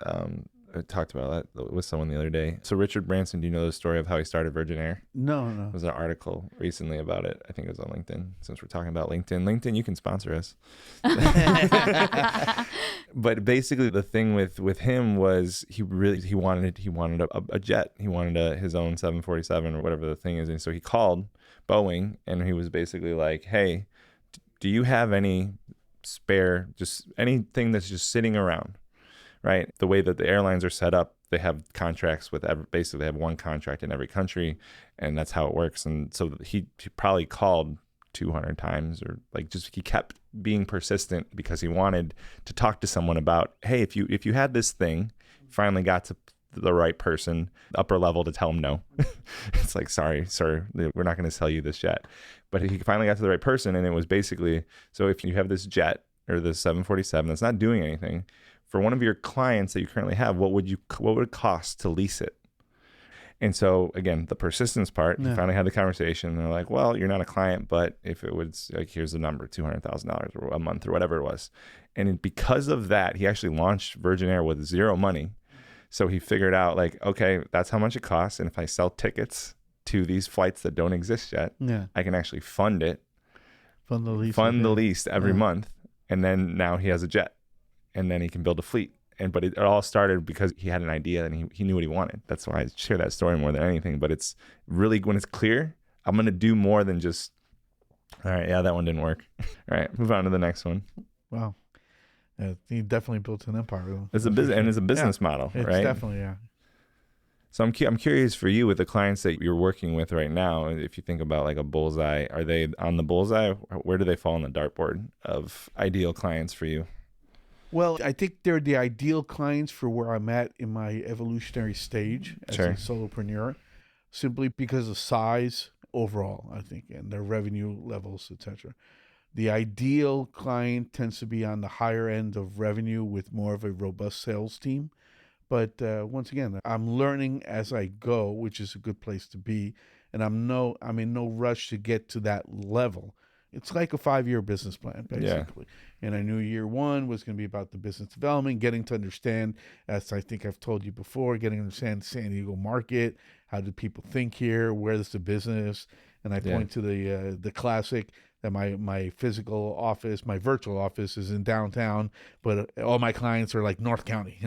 I talked about that with someone the other day. So Richard Branson, do you know the story of how he started Virgin Air? No. There was an article recently about it. I think it was on LinkedIn. Since we're talking about LinkedIn, you can sponsor us. But basically, the thing with him was he wanted a jet. He wanted his own 747 or whatever the thing is. And so he called Boeing and he was basically like, "Hey, do you have any spare, just anything that's just sitting around?" Right? The way that the airlines are set up, they have contracts with basically they have one contract in every country, and that's how it works. And so he probably called 200 times, or like just he kept being persistent because he wanted to talk to someone about, hey, if you had this thing Finally got to the right person, upper level, to tell him no. It's like, sorry, sir, we're not going to sell you this jet. But he finally got to the right person, and it was basically, so if you have this jet or the 747 that's not doing anything, for one of your clients that you currently have, what would it cost to lease it? And so again, the persistence part, he finally had the conversation, and they're like, well, you're not a client, but if it was like, here's the number, $200,000 or a month or whatever it was. And because of that, he actually launched Virgin Air with zero money. So he figured out like, okay, that's how much it costs. And if I sell tickets to these flights that don't exist yet, I can actually fund it, fund the lease every month. And then now he has a jet, and then he can build a fleet. But it all started because he had an idea and he knew what he wanted. That's why I share that story more than anything. But it's really, when it's clear, I'm going to do more than just, all right, yeah, that one didn't work. All right, move on to the next one. Wow. He definitely built an empire. It's a business, and it's a business model, it's right? Definitely, yeah. So I'm curious for you with the clients that you're working with right now. If you think about like a bullseye, are they on the bullseye? Where do they fall on the dartboard of ideal clients for you? Well, I think they're the ideal clients for where I'm at in my evolutionary stage as a solopreneur, simply because of size overall, I think, and their revenue levels, etc. The ideal client tends to be on the higher end of revenue with more of a robust sales team. But once again, I'm learning as I go, which is a good place to be. And I'm in no rush to get to that level. It's like a 5-year business plan, basically. Yeah. And I knew year one was going to be about the business development, getting to understand, as I think I've told you before, getting to understand the San Diego market. How do people think here? Where's the business? And I point to the classic that my physical office, my virtual office is in downtown, but all my clients are like North County.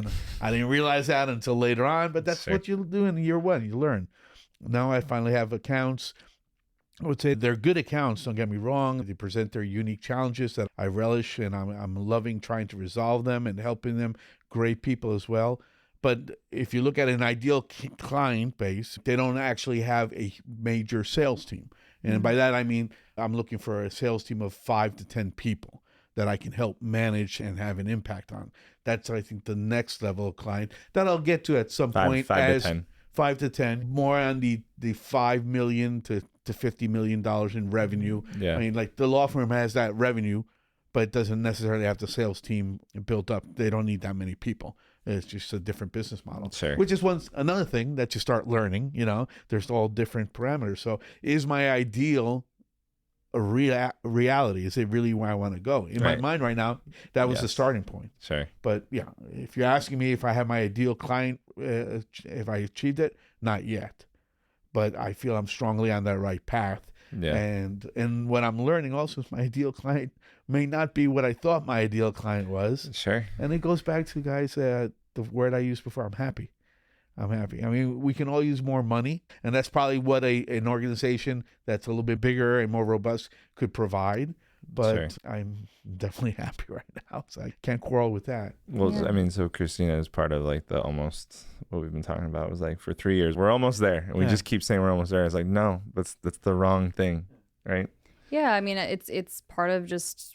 I didn't realize that until later on, but that's what you do in year one. You learn. Now I finally have accounts. I would say they're good accounts, don't get me wrong. They present their unique challenges that I relish, and I'm loving trying to resolve them and helping them. Great people as well. But if you look at an ideal client base, they don't actually have a major sales team. And by that, I mean, I'm looking for a sales team of 5 to 10 people that I can help manage and have an impact on. That's, I think, the next level of client that I'll get to at some point. 5 to 10. 5 to 10, more on the $5 million to $50 million in revenue. Yeah. I mean, like the law firm has that revenue, but it doesn't necessarily have the sales team built up. They don't need that many people. It's just a different business model, which is another thing that you start learning. There's all different parameters. So is my ideal a reality? Is it really where I want to go? In my mind right now, that was the starting point. But yeah, if you're asking me if I have my ideal client, if I achieved it, not yet. But I feel I'm strongly on that right path. Yeah. And what I'm learning also is my ideal client may not be what I thought my ideal client was. And it goes back to, guys, the word I used before, I'm happy. I'm happy. I mean, we can all use more money, and that's probably what an organization that's a little bit bigger and more robust could provide. But I'm definitely happy right now, so I can't quarrel with that. Well, I mean, so Kristina is part of like the almost what we've been talking about. It was like for 3 years, we're almost there, and we just keep saying we're almost there. It's like, no, that's the wrong thing, right? Yeah, I mean, it's part of just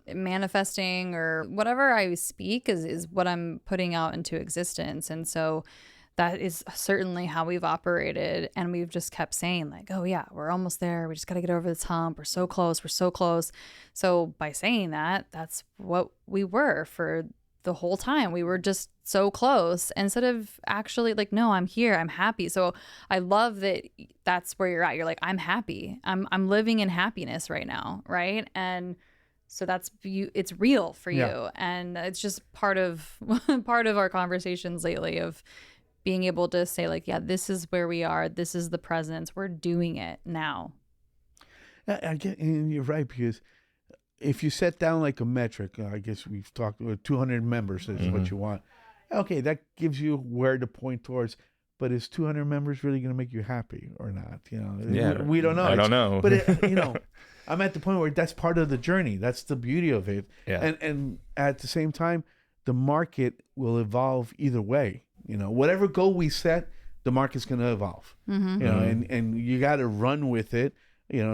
manifesting, or whatever I speak is what I'm putting out into existence. And so that is certainly how we've operated, and we've just kept saying like, oh yeah, we're almost there, we just got to get over this hump, we're so close. So by saying that, that's what we were for the whole time. We were just so close, instead of actually like, no, I'm here, I'm happy. So I love that that's where you're at. You're like, I'm happy, I'm living in happiness right now, right? And so that's you, it's real for you. And it's just part of our conversations lately of being able to say like, yeah, this is where we are, this is the presence, we're doing it now. I get, and you're right, because if you set down like a metric, I guess we've talked about 200 members is what you want. Okay, that gives you where to point towards. But is 200 members really going to make you happy or not? We don't know. I don't know. But I'm at the point where that's part of the journey. That's the beauty of it. Yeah. And at the same time, the market will evolve either way. Whatever goal we set, the market's going to evolve. And you got to run with it.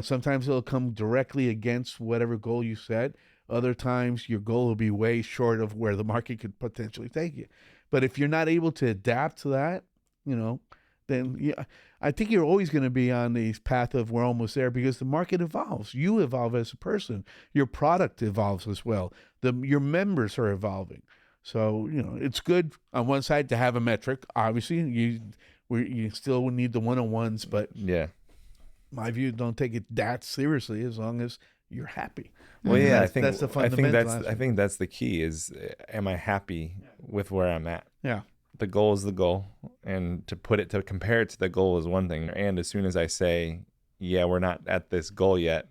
Sometimes it'll come directly against whatever goal you set, Other times your goal will be way short of where the market could potentially take you. But if you're not able to adapt to that, then I think you're always going to be on the path of we're almost there, because the market evolves. You evolve as a person. Your product evolves as well. Your members are evolving. So, it's good on one side to have a metric. Obviously, you still need the one-on-ones, but yeah, my view, don't take it that seriously as long as you're happy. Well, yeah, I think that's the fundamental aspect. I think that's the key is, am I happy with where I'm at? Yeah. The goal is the goal, and to compare it to the goal is one thing. And as soon as I say, yeah, we're not at this goal yet,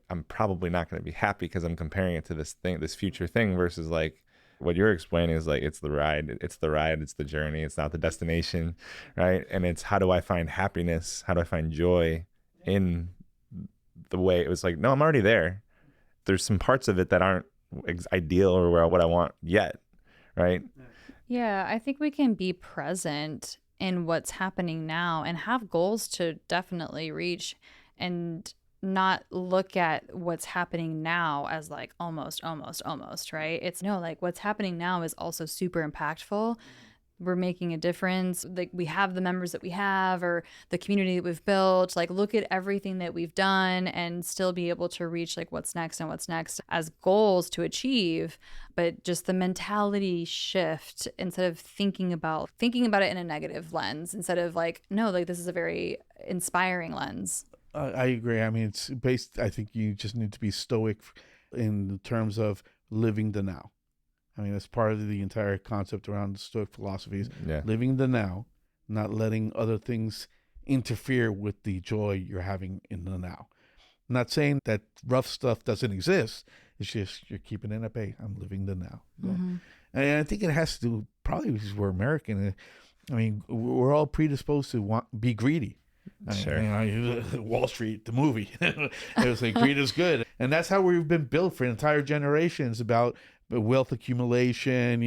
I'm probably not going to be happy because I'm comparing it to this future thing, versus like what you're explaining is like, it's the ride, it's the journey. It's not the destination, right? And it's, how do I find happiness? How do I find joy in the way it was like, no, I'm already there. There's some parts of it that aren't ideal or what I want yet, right? Yeah, I think we can be present in what's happening now and have goals to definitely reach, and not look at what's happening now as like almost, right? It's no, like what's happening now is also super impactful. We're making a difference. Like, we have the members that we have, or the community that we've built. Like, look at everything that we've done and still be able to reach like what's next as goals to achieve. But just the mentality shift, instead of thinking about it in a negative lens, instead of like, no, like this is a very inspiring lens. I agree. I mean, it's based, I think you just need to be stoic in terms of living the now. I mean, that's part of the entire concept around the Stoic philosophies. Yeah. Living the now, not letting other things interfere with the joy you're having in the now. I'm not saying that rough stuff doesn't exist. It's just you're keeping it at bay. I'm living the now. Mm-hmm. And I think it has to do, probably because we're American. I mean, we're all predisposed to be greedy. Sure. Wall Street, the movie. It was like, greed is good. And that's how we've been built for entire generations, about wealth accumulation,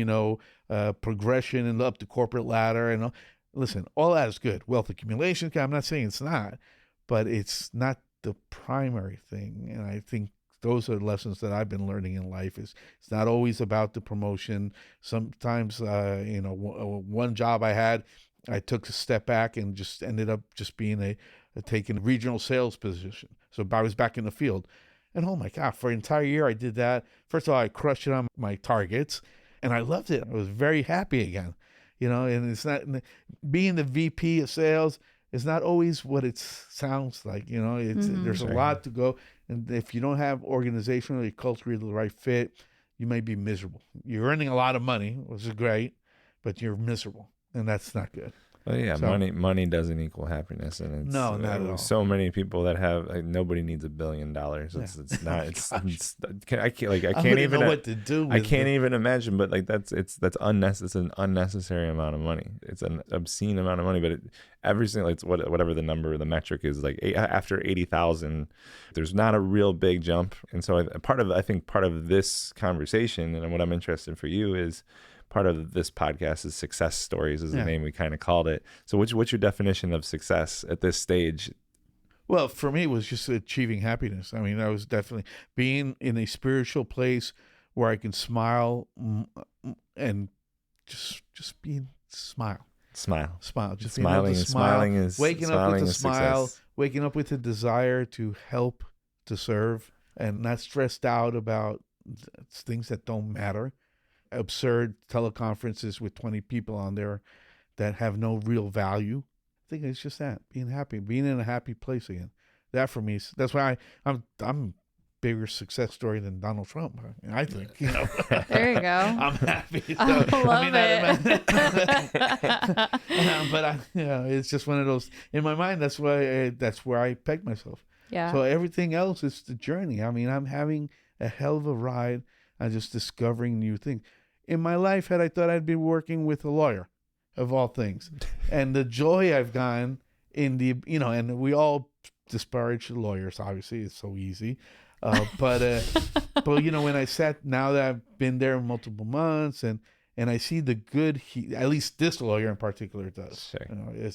progression and up the corporate ladder. And listen, all that is good. Wealth accumulation, I'm not saying it's not, but it's not the primary thing. And I think those are lessons that I've been learning in life. It's not always about the promotion. Sometimes, one job I had, I took a step back and just ended up just being taking a regional sales position. So I was back in the field. And oh my God, for an entire year I did that. First of all, I crushed it on my targets and I loved it. I was very happy again. And it's not, being the VP of sales is not always what it sounds like. There's a lot to go. And if you don't have organizationally, culturally the right fit, you may be miserable. You're earning a lot of money, which is great, but you're miserable. And that's not good. Well, yeah, so, money doesn't equal happiness, and it's, no, not at all. So many people that have, like, nobody needs $1 billion. It's not. I can't even know what to do. I can't even imagine. But like that's unnecessary. It's an unnecessary amount of money. It's an obscene amount of money. But every single, it's whatever the number, the metric is, like after 80,000, there's not a real big jump. And so part of this conversation, and what I'm interested for you is, part of this podcast is Sixcess Stories, is the name we kind of called it. So what's your definition of success at this stage? Well, for me, it was just achieving happiness. I mean, I was definitely being in a spiritual place where I can smile and just smile. Just Smiling is waking up with a smile, success. Waking up with a desire to help, to serve, and not stressed out about things that don't matter. Absurd teleconferences with 20 people on there that have no real value. I think it's just that, being happy, being in a happy place again. That for me, that's why I'm bigger success story than Donald Trump. I think. There you go. I'm happy. So, I love it. But it's just one of those. In my mind, that's where I peg myself. Yeah. So everything else is the journey. I mean, I'm having a hell of a ride. I'm just discovering new things. In my life, had I thought I'd be working with a lawyer, of all things, and the joy I've gotten in the, and we all disparage lawyers. Obviously, it's so easy, but when I sat, now that I've been there multiple months, and I see the good at least this lawyer in particular does. Sure.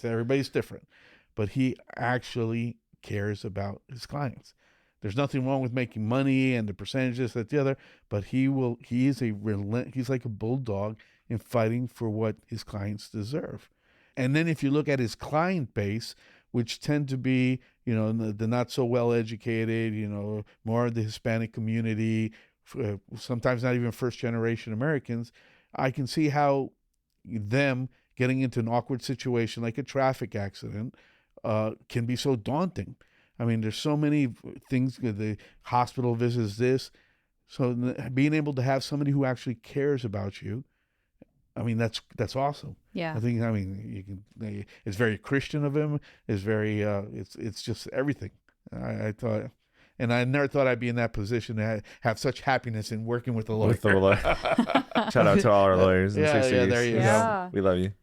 Everybody's different, but he actually cares about his clients. There's nothing wrong with making money and the percentages, that, the other, but he's like a bulldog in fighting for what his clients deserve. And then if you look at his client base, which tend to be, the not so well educated, more of the Hispanic community, sometimes not even first generation Americans, I can see how them getting into an awkward situation like a traffic accident can be so daunting. I mean, there's so many things, the hospital visits, this. So being able to have somebody who actually cares about you, I mean, that's awesome. Yeah. It's very Christian of him. It's very, it's just everything. I thought, and I never thought I'd be in that position to have such happiness in working with a lawyer. Shout out to all our lawyers. There you go. We love you.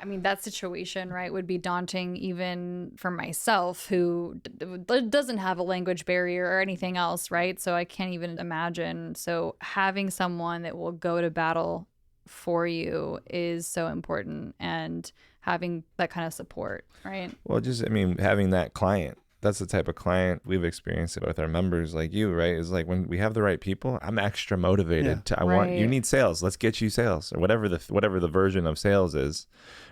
I mean, that situation, right, would be daunting even for myself, who doesn't have a language barrier or anything else, right? So I can't even imagine. So having someone that will go to battle for you is so important, and having that kind of support, right? Well, having that client. That's the type of client we've experienced it with our members, like you, right? Is like when we have the right people, I'm extra motivated you need sales. Let's get you sales, or whatever the version of sales is,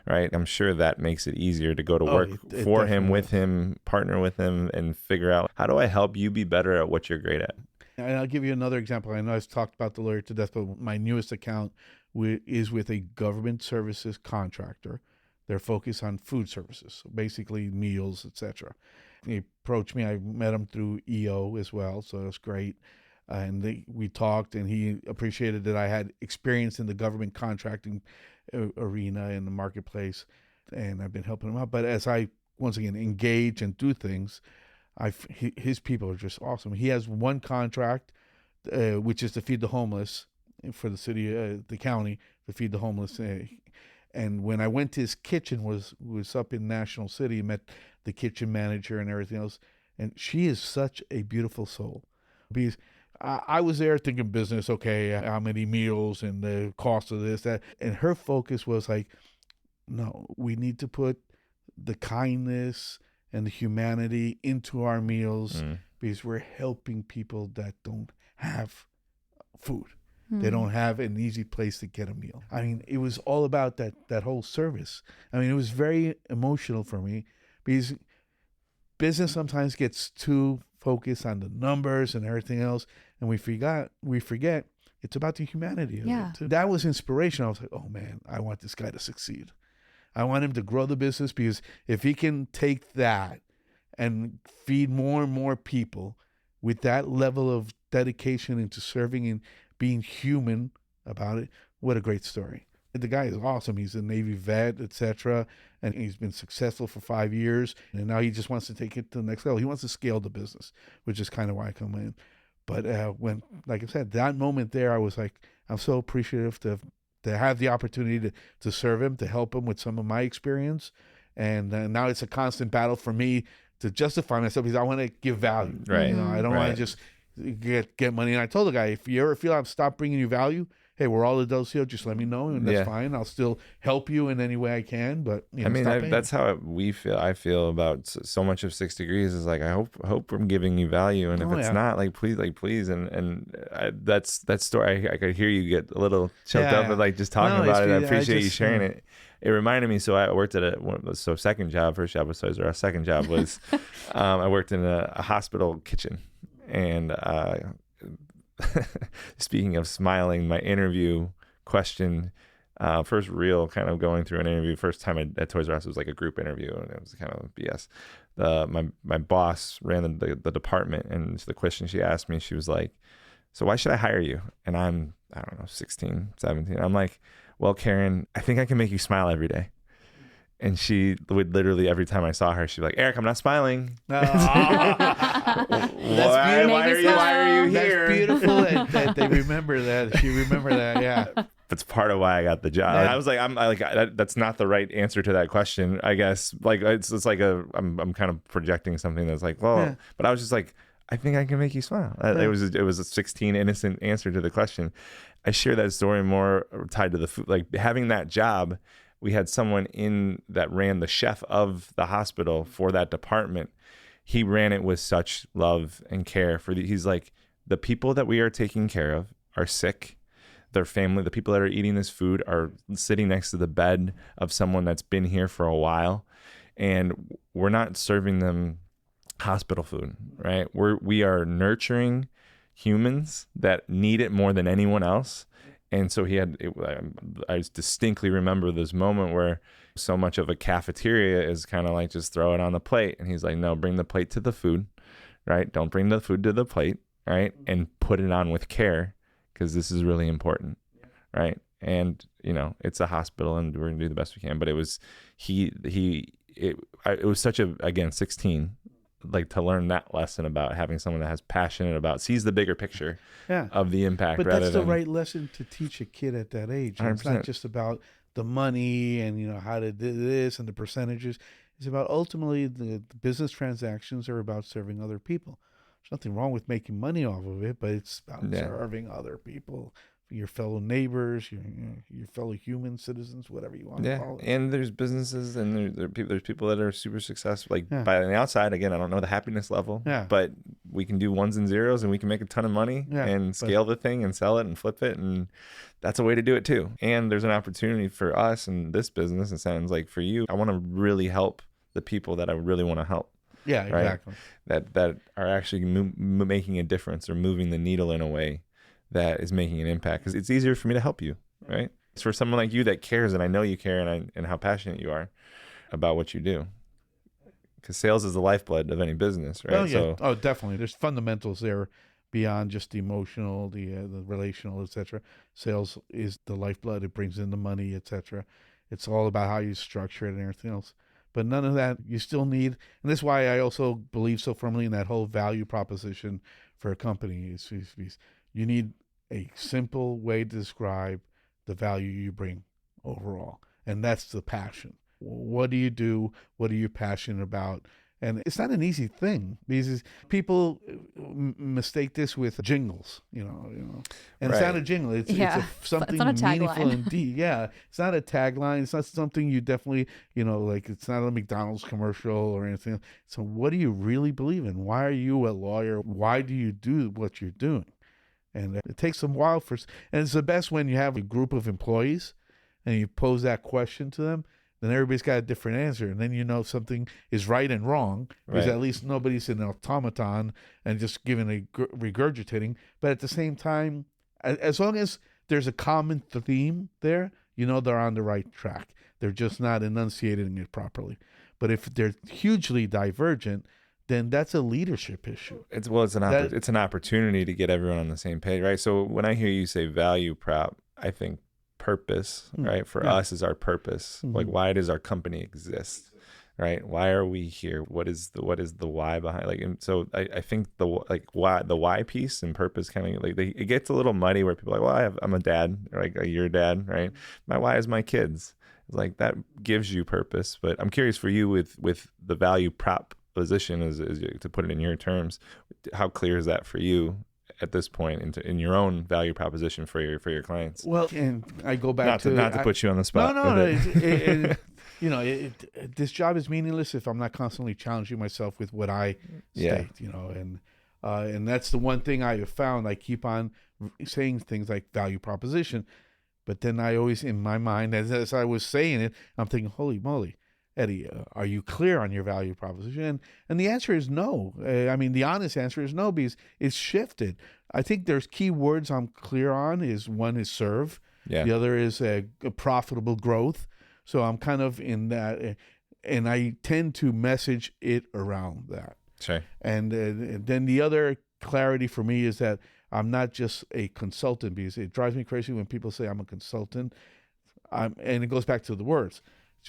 right? I'm sure that makes it easier to go to work for him, with him, partner with him, and figure out, how do I help you be better at what you're great at? And I'll give you another example. I know I've talked about the lawyer to death, but my newest account is with a government services contractor. They're focused on food services, so basically meals, etc. He approached me. I met him through EO as well, so it was great. And we talked, and he appreciated that I had experience in the government contracting arena in the marketplace, and I've been helping him out. But as I, once again, engage and do things, his people are just awesome. He has one contract, which is to feed the homeless for the city, the county, to feed the homeless. And when I went to his kitchen, was up in National City, met the kitchen manager and everything else. And she is such a beautiful soul. Because I was there thinking business, okay, how many meals and the cost of this, that. And her focus was like, no, we need to put the kindness and the humanity into our meals, because we're helping people that don't have food. They don't have an easy place to get a meal. I mean, it was all about that whole service. I mean, it was very emotional for me, because business sometimes gets too focused on the numbers and everything else, and we forget it's about the humanity of it too. That was inspirational. I was like, oh man, I want this guy to succeed. I want him to grow the business, because if he can take that and feed more and more people with that level of dedication into serving and being human about it, what a great story. The guy is awesome. He's a Navy vet, etc., and he's been successful for 5 years, and now he just wants to take it to the next level. He wants to scale the business, which is kind of why I come in. But when, like I said, that moment there, I was like, I'm so appreciative to have the opportunity to serve him, to help him with some of my experience, and now it's a constant battle for me to justify myself, because I want to give value. Right. I don't want to just get money. And I told the guy, if you ever feel I've stopped bringing you value, hey, we're all adults here, just let me know, and that's fine. I'll still help you in any way I can, but that's how I feel about so much of 6 Degrees, is like, I hope I'm giving you value, and if it's not, please, and that story, I could hear you get a little choked up, but just talking about it. I appreciate you sharing it. It reminded me, so I worked at second job. First job was Toys R Us. Second job was I worked in a hospital kitchen. And speaking of smiling, my interview question, first real kind of going through an interview, first time at Toys R Us was like a group interview, and it was kind of BS. My boss ran the department, and the question she asked me, she was like, so why should I hire you? And I don't know, 16, 17. I'm like, well, Karen, I think I can make you smile every day. And she would literally, every time I saw her, she'd be like, Eric, I'm not smiling. That's beautiful. Why are you here? That's beautiful that they remember that. She remembered that, yeah. That's part of why I got the job. And I was like, that's not the right answer to that question, I guess. Like, it's like I'm kind of projecting something that's like, well, but I was just like, I think I can make you smile. It was a 16 innocent answer to the question. I share that story more tied to the food, like having that job. We had someone in that ran the chef of the hospital for that department. he ran it with such love and care for he's like, the people that we are taking care of are sick. Their family, the people that are eating this food are sitting next to the bed of someone that's been here for a while. And we're not serving them hospital food, right? We are nurturing humans that need it more than anyone else. And so I distinctly remember this moment where so much of a cafeteria is kind of like, just throw it on the plate. And he's like, no, bring the plate to the food, right? Don't bring the food to the plate, right? And put it on with care, because this is really important, right? And, it's a hospital and we're gonna do the best we can. But it was, it was such again, 16, like, to learn that lesson about having someone that has passionate about, sees the bigger picture of the impact. But rather that's the than, right lesson to teach a kid at that age. It's not just about the money and, how to do this and the percentages. It's about, ultimately, the business transactions are about serving other people. There's nothing wrong with making money off of it, but it's about serving other people, your fellow neighbors, your fellow human citizens, whatever you want to call it. And there's businesses and there's people that are super successful. Like, by the outside, again, I don't know the happiness level, but we can do ones and zeros and we can make a ton of money and scale the thing and sell it and flip it. And that's a way to do it too. And there's an opportunity for us in this business. It sounds like for you, I want to really help the people that I really want to help. Yeah, exactly. Right? That are actually making a difference or moving the needle in a way that is making an impact. Because it's easier for me to help you, right? It's for someone like you that cares, and I know you care, and how passionate you are about what you do. Because sales is the lifeblood of any business, right? Oh, yeah. So, definitely. There's fundamentals there beyond just the emotional, the relational, etc. Sales is the lifeblood. It brings in the money, etc. It's all about how you structure it and everything else. But none of that, you still need, and this is why I also believe so firmly in that whole value proposition for a company. Is you need a simple way to describe the value you bring overall, and that's the passion. What do you do? What are you passionate about? And it's not an easy thing, because people mistake this with jingles, and it's not a jingle. It's something it's not a meaningful indeed. Yeah, it's not a tagline. It's not something you definitely, like, it's not a McDonald's commercial or anything. So what do you really believe in? Why are you a lawyer? Why do you do what you're doing? And it takes some while and it's the best when you have a group of employees and you pose that question to them. Then everybody's got a different answer, and then something is right and wrong, because at least nobody's an automaton and just giving a regurgitating. But at the same time, as long as there's a common theme there, they're on the right track. They're just not enunciating it properly. But if they're hugely divergent, then that's a leadership issue. It's an opportunity to get everyone on the same page, right? So when I hear you say value prop, I think purpose, right? For us is our purpose. Mm-hmm. Like, why does our company exist, right? Why are we here? What is the why behind, like? And so I think the why piece and purpose kind of like it gets a little muddy, where people are like, well, I'm a dad, like your dad, right? My why is my kids. It's like, that gives you purpose. But I'm curious for you with the value prop position, is to put it in your terms, how clear is that for you at this point in your own value proposition for your clients? Well, and I go back not to put you on the spot. No. This job is meaningless if I'm not constantly challenging myself with what I state. And that's the one thing I have found. I keep on saying things like value proposition, but then I always, in my mind, as I was saying it, I'm thinking, holy moly, Eddie, are you clear on your value proposition? And the answer is no. The honest answer is no, because it's shifted. I think there's key words I'm clear on. One is serve. Yeah. The other is a profitable growth. So I'm kind of in that, and I tend to message it around that. Sure. And then the other clarity for me is that I'm not just a consultant, because it drives me crazy when people say I'm a consultant. And it goes back to the words.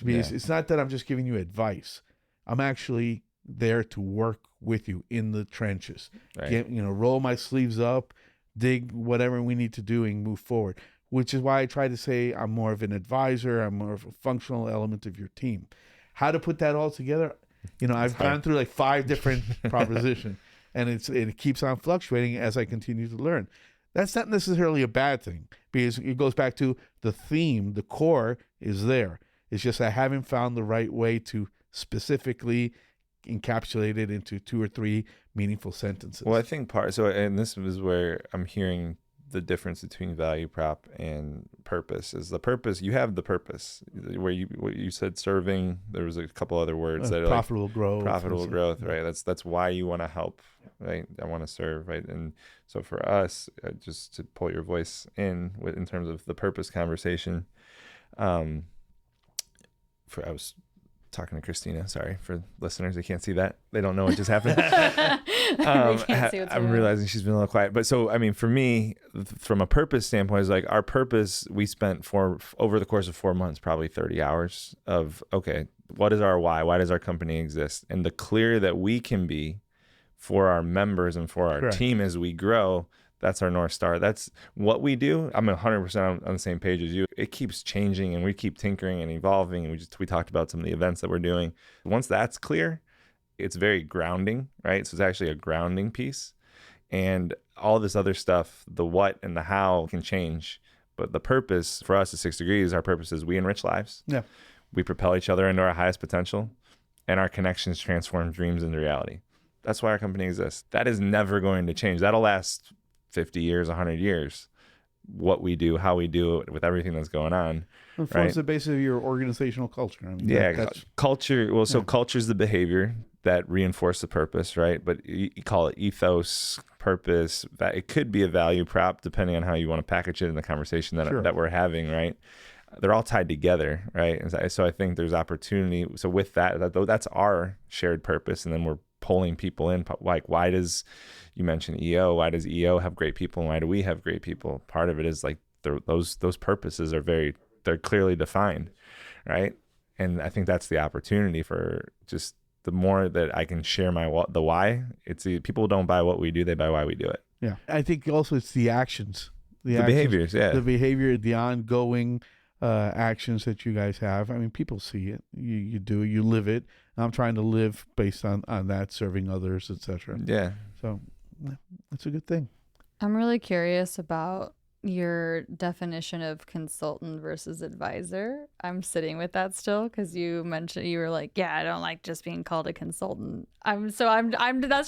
Because it's not that I'm just giving you advice. I'm actually there to work with you in the trenches. Right. Roll my sleeves up, dig whatever we need to do, and move forward. Which is why I try to say I'm more of an advisor. I'm more of a functional element of your team. How to put that all together? I've gone through like 5 different propositions, and it keeps on fluctuating as I continue to learn. That's not necessarily a bad thing, because it goes back to the theme. The core is there. It's just I haven't found the right way to specifically encapsulated into 2 or 3 meaningful sentences. Well, I think and this is where I'm hearing the difference between value prop and purpose. Is the purpose, you have the purpose where what you said, serving, there was a couple other words that are profitable growth. Profitable growth, right? That's why you want to help, right? I want to serve, right? And so for us, just to pull your voice in terms of the purpose conversation, I was talking to Kristina. Sorry for listeners, they can't see that. They don't know what just happened. I'm realizing she's been a little quiet. But so, I mean, for me, from a purpose standpoint, is like our purpose, we spent over the course of 4 months, probably 30 hours of, okay, what is our why? Why does our company exist? And the clearer that we can be for our members and for our team as we grow, that's our North Star. That's what we do. I'm 100% on the same page as you. It keeps changing and we keep tinkering and evolving. And we talked about some of the events that we're doing. Once that's clear, it's very grounding, right? So it's actually a grounding piece. And all this other stuff, the what and the how can change. But the purpose for us at 6 Degrees, our purpose is we enrich lives. Yeah. We propel each other into our highest potential, and our connections transform dreams into reality. That's why our company exists. That is never going to change. That'll last 50 years, 100 years. What we do, how we do it, with everything that's going on. It forms the basis of your organizational culture. I mean, that's culture. Well, so culture is the behavior that reinforce the purpose, right? But you call it ethos, purpose. That it could be a value prop, depending on how you want to package it in the conversation that we're having, right? They're all tied together, right? And so I think there's opportunity. So with that's our shared purpose, and then we're pulling people in. Like, why does, you mentioned EO, why does EO have great people and why do we have great people? Part of it is like those purposes are they're clearly defined, right? And I think that's the opportunity for just the more that I can share the why. It's people don't buy what we do, they buy why we do it. Yeah. I think also it's the actions. The behaviors, yeah. The behavior, the ongoing actions that you guys have. I mean, people see it. You do it, you live it. I'm trying to live based on that, serving others, etc. Yeah. So that's a good thing. I'm really curious about your definition of consultant versus advisor. I'm sitting with that still because you mentioned, you were like, yeah, I don't like just being called a consultant. That's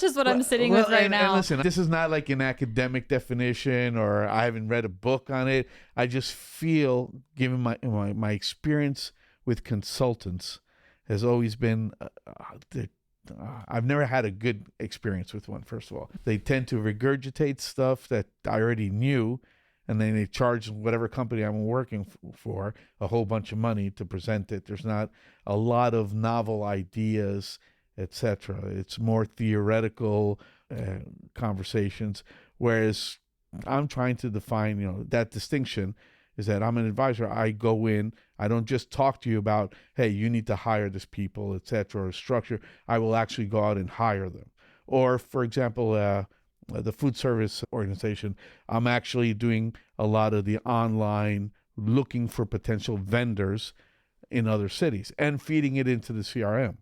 just what I'm sitting with right now. And listen, this is not like an academic definition, or I haven't read a book on it. I just feel, given my experience with consultants, has always been I've never had a good experience with one. First of all, they tend to regurgitate stuff that I already knew, and then they charge whatever company I'm working for a whole bunch of money to present it. There's not a lot of novel ideas, etc. It's more theoretical conversations, whereas I'm trying to define, that distinction is that I'm an advisor. I go in, I don't just talk to you about, hey, you need to hire this people, etc., or structure. I will actually go out and hire them. Or, for example, the food service organization, I'm actually doing a lot of the online looking for potential vendors in other cities and feeding it into the CRM.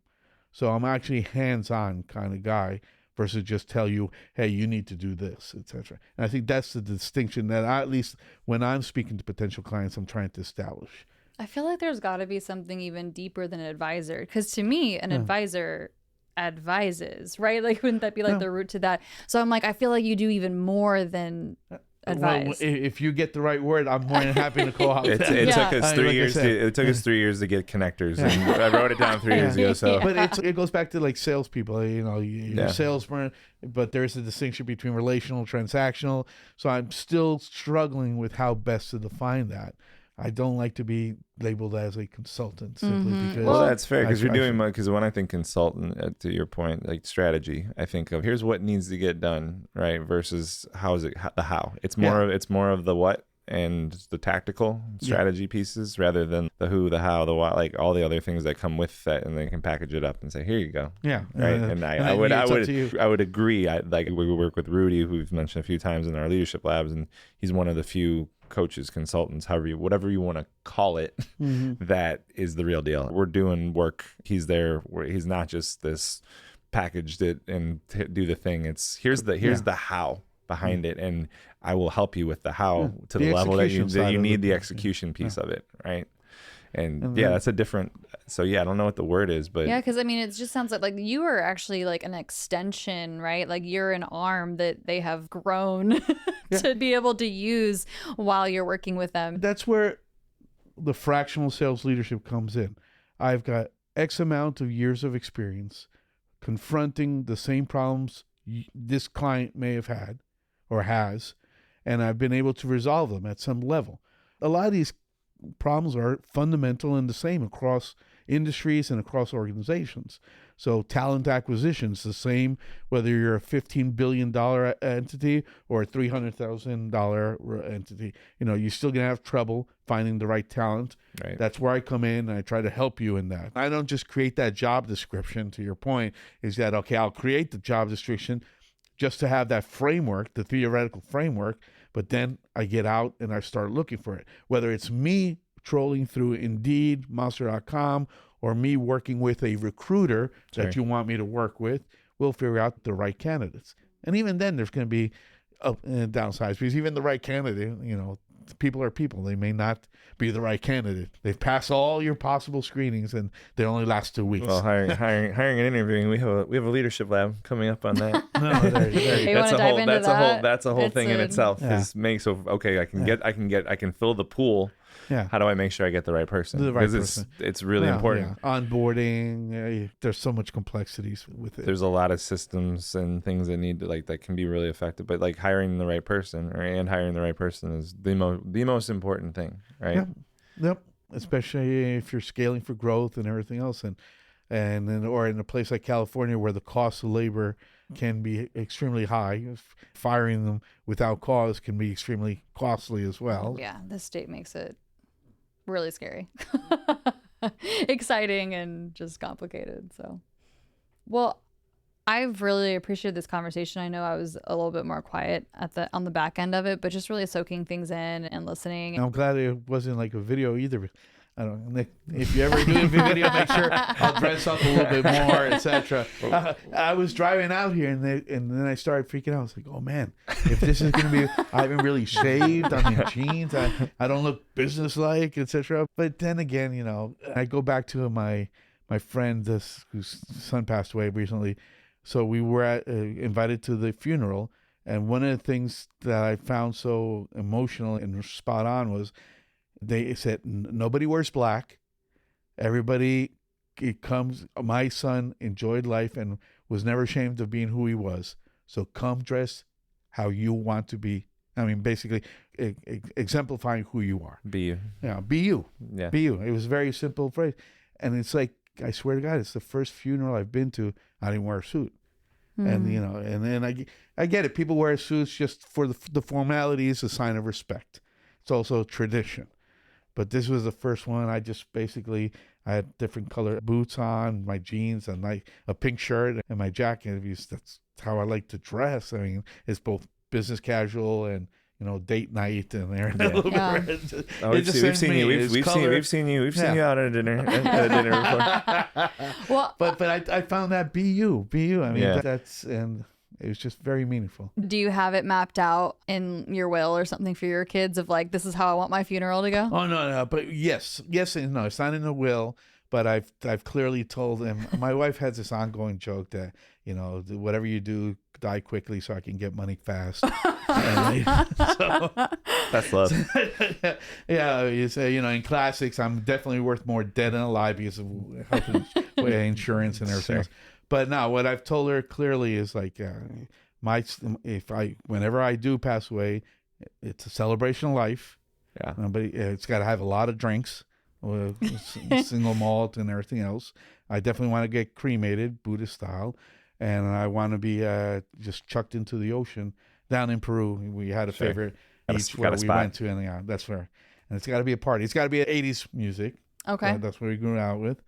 So I'm actually hands-on kind of guy versus just tell you, hey, you need to do this, etc. And I think that's the distinction that at least when I'm speaking to potential clients, I'm trying to establish. I feel like there's got to be something even deeper than an advisor, because to me, an advisor advises, right? Like, wouldn't that be like the root to that? So I'm like, I feel like you do even more than advise. Well, if you get the right word, I'm more than happy to call out. It took us 3 years. It took us 3 years to get connectors, and I wrote it down 3 years ago. So, but it goes back to like salespeople. You're a salesman, but there's a distinction between relational, transactional. So I'm still struggling with how best to define that. I don't like to be labeled as a consultant simply because. Well, that's fair, because you're doing because when I think consultant, to your point, like strategy, I think of here's what needs to get done, right? Versus how is it the how. It's more of the what and the tactical strategy pieces rather than the who, the how, the why, like all the other things that come with that, and they can package it up and say, here you go. Yeah. Right. And I would agree. We work with Rudy, who we've mentioned a few times in our leadership labs, and he's one of the few coaches, consultants, whatever you want to call it, that is the real deal. We're doing work. He's there. He's not just this packaged it and do the thing. It's here's the how behind it, and I will help you with the how to the level that you need the execution piece of it, right? And And yeah, then- that's a different. So yeah, I don't know what the word is, but Yeah, because I mean, it just sounds like you are actually like an extension, right? Like you're an arm that they have grown to be able to use while you're working with them. That's where the fractional sales leadership comes in. I've got X amount of years of experience confronting the same problems this client may have had or has, and I've been able to resolve them at some level. A lot of these problems are fundamental and the same across industries and across organizations. So talent acquisition is the same whether you're a $15 billion entity or a $300,000 entity. You're still going to have trouble finding the right talent. right. That's where I come in and I try to help you in that. I don't just create that job description, to your point, is that, okay, I'll create the job description just to have that framework, the theoretical framework, but then I get out and I start looking for it. Whether it's me trolling through Indeed, Monster.com, or me working with a recruiter that you want me to work with, we'll figure out the right candidates. And even then, there's going to be up and downsides, because even the right candidate, people are people. They may not be the right candidate. They've passed all your possible screenings, and they only last 2 weeks. Well, hiring and interviewing, we have a leadership lab coming up on that. You want to dive into that? That's a whole It's thing in itself. Yeah. Is make so okay. I can fill the pool. Yeah. How do I make sure I get the right person? The right Because person. it's really important. Yeah. Onboarding. There's so much complexities with it. There's a lot of systems and things that need to that can be really effective. But hiring the right person is the most important thing, right? Yep. Especially if you're scaling for growth and everything else, or in a place like California where the cost of labor can be extremely high. Firing them without cause can be extremely costly as well. Yeah, this state makes it really scary. Exciting and just complicated. So, well, I've really appreciated this conversation. I know I was a little bit more quiet on the back end of it, but just really soaking things in and listening. I'm glad it wasn't like a video either. I don't know, if you ever do a video, make sure I'll dress up a little bit more, etc. I was driving out here, and then I started freaking out. I was like, oh man, if this is going to be, I haven't really shaved, I'm in jeans, I don't look businesslike, etc. But then again, I go back to my friend whose son passed away recently. So we were invited to the funeral, and one of the things that I found so emotional and spot on was, they said nobody wears black. Everybody comes. My son enjoyed life and was never ashamed of being who he was. So come dressed how you want to be. I mean, basically exemplifying who you are. Be you. Yeah, be you. Yeah. Be you. It was a very simple phrase. And it's like, I swear to God, it's the first funeral I've been to I didn't wear a suit. And and then I get it. People wear suits just for the formality is a sign of respect. It's also a tradition. But this was the first one. I had different color boots on, my jeans, and a pink shirt, and my jacket. That's how I like to dress. I mean, it's both business casual and date night and everything. Yeah. A little Yeah. bit. We've seen you. We've seen you out at a dinner before. Well, But I found that be you. I mean, Yeah. and it was just very meaningful. do you have it mapped out in your will or something for your kids of this is how I want my funeral to go? Oh no, but yes and no. It's not in the will, but I've clearly told them. My wife has this ongoing joke that whatever you do, die quickly so I can get money fast. So That's love. yeah, you say in classics, I'm definitely worth more dead than alive because of health insurance and everything else. But now, what I've told her clearly is whenever I do pass away, it's a celebration of life. Yeah. But it's got to have a lot of drinks, single malt and everything else. I definitely want to get cremated, Buddhist style, and I want to be just chucked into the ocean down in Peru. We had a favorite beach where we went to, and that's where. And it's got to be a party. It's got to be 80s music. Okay. That's what we grew out with.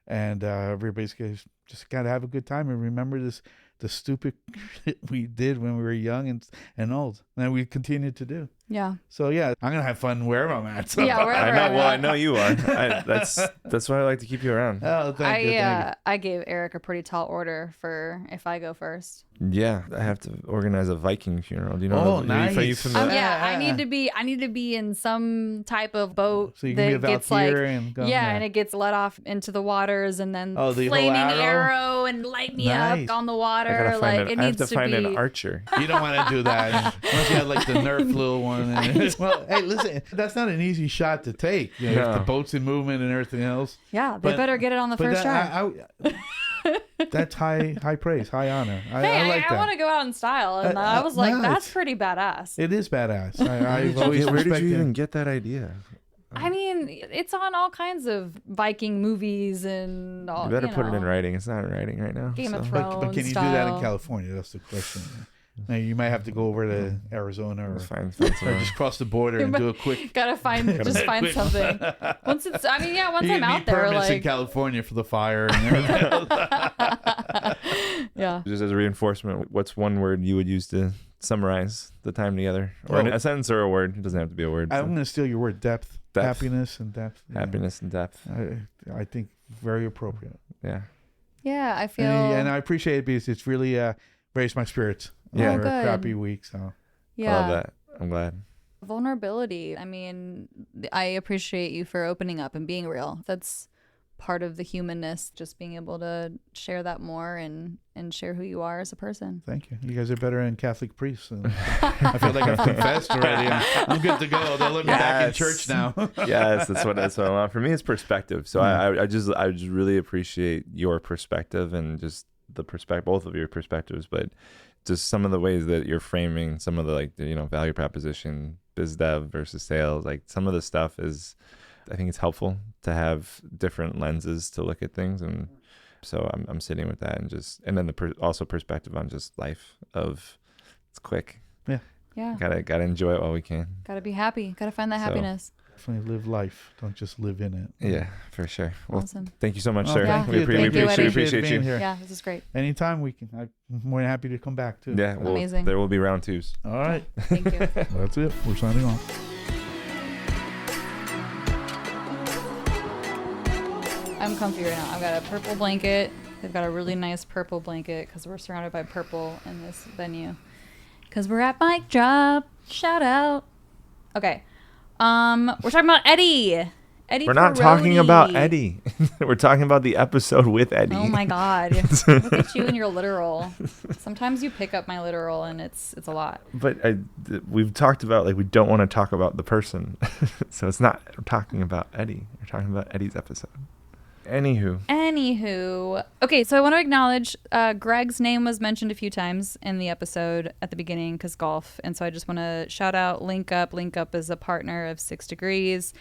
And everybody's just got to have a good time and remember the stupid shit we did when we were young and old. And we continue to do. Yeah. So yeah, I'm gonna have fun wherever I'm at. So. Yeah, wherever. I know. I'm Well, I at. know you are. That's why I like to keep you around. Oh, thank you. I gave Eric a pretty tall order for if I go first. Yeah, I have to organize a Viking funeral. Do you know? Oh, Are you nice. familiar? I need to be in some type of boat So you can be a that gets like Valkyrie and go. and it gets let off into the waters and then Oh, the whole flaming arrow? and light me Nice. up on the I water. gotta Like find it I have needs to to find be. an archer. You don't want to do that. Unless you had like the Nerf little one. Well, hey, listen, that's not an easy shot to take. You know, No. if the boat's in movement and everything else. Yeah, they But- better get it on the But first try. that's high praise, high honor. Hey, I like I that. want to go out in style, and I was like, no, that's it's- pretty badass. It is badass. I've always Where did respected. you even get that idea? I mean, it's on all kinds of Viking movies and all. You better put it in know, writing. It's not in writing right now. Game of so. Thrones. But can you do that in California? That's the question. Now, you might have to go over to Arizona or, Let's find or somewhere. just cross the border and do a quick. Gotta find something. Once it's, I mean, yeah. Once You I'm need out there, permits in like, California for the fire and everything else. yeah. Just as a reinforcement, what's one word you would use to summarize the time together? Or Oh. a sentence or a word. It doesn't have to be a word. I'm going to steal your word, depth. Depth. Happiness and depth. Yeah. Happiness and depth. I think very appropriate. Yeah. Yeah, I feel. And I appreciate it because it's really raised my spirits. Yeah. After a good. crappy week. So yeah. I love that. I'm glad. Vulnerability. I mean, I appreciate you for opening up and being real. That's part of the humanness, just being able to share that more and share who you are as a person. thank you. You guys are better than Catholic priests. I feel like I've confessed already. I'm good to go. They'll let me back in Yes. church now. Yes, that's what I want. For me, it's perspective. So I just really appreciate your perspective and just the perspective, both of your perspectives, but just some of the ways that you're framing some of the value proposition, biz dev versus sales, like some of the stuff is, I think it's helpful to have different lenses to look at things. And so I'm sitting with that and then also perspective on just life of it's quick. Yeah. Gotta enjoy it while we can. Gotta be happy. Gotta find that So- happiness. Definitely live life. Don't just live in it. Yeah, for sure. Well, Awesome. thank you so much, Oh, sir. thank Yeah. you. We Thank you. appreciate being you. here. Yeah, this is great. Anytime we can. I'm more than happy to come back too. Yeah, well, Amazing. there will be round twos. All right. Thank you. That's it. We're signing off. I'm comfy right now. I've got a purple blanket. They've got a really nice purple blanket because we're surrounded by purple in this venue. Because we're at Mic Drop. Shout out. Okay. We're talking about Eddie. Eddie. We're not talking about Eddie. We're talking about the episode with Eddie. Oh my God. Look at you and your literal. Sometimes you pick up my literal and it's a lot. But we've talked about we don't want to talk about the person. So it's not we're talking about Eddie. We're talking about Eddie's episode. Anywho, okay, so I want to acknowledge Greg's name was mentioned a few times in the episode at the beginning because golf, and so I just want to shout out Linkup. Linkup is a partner of 6 Degrees.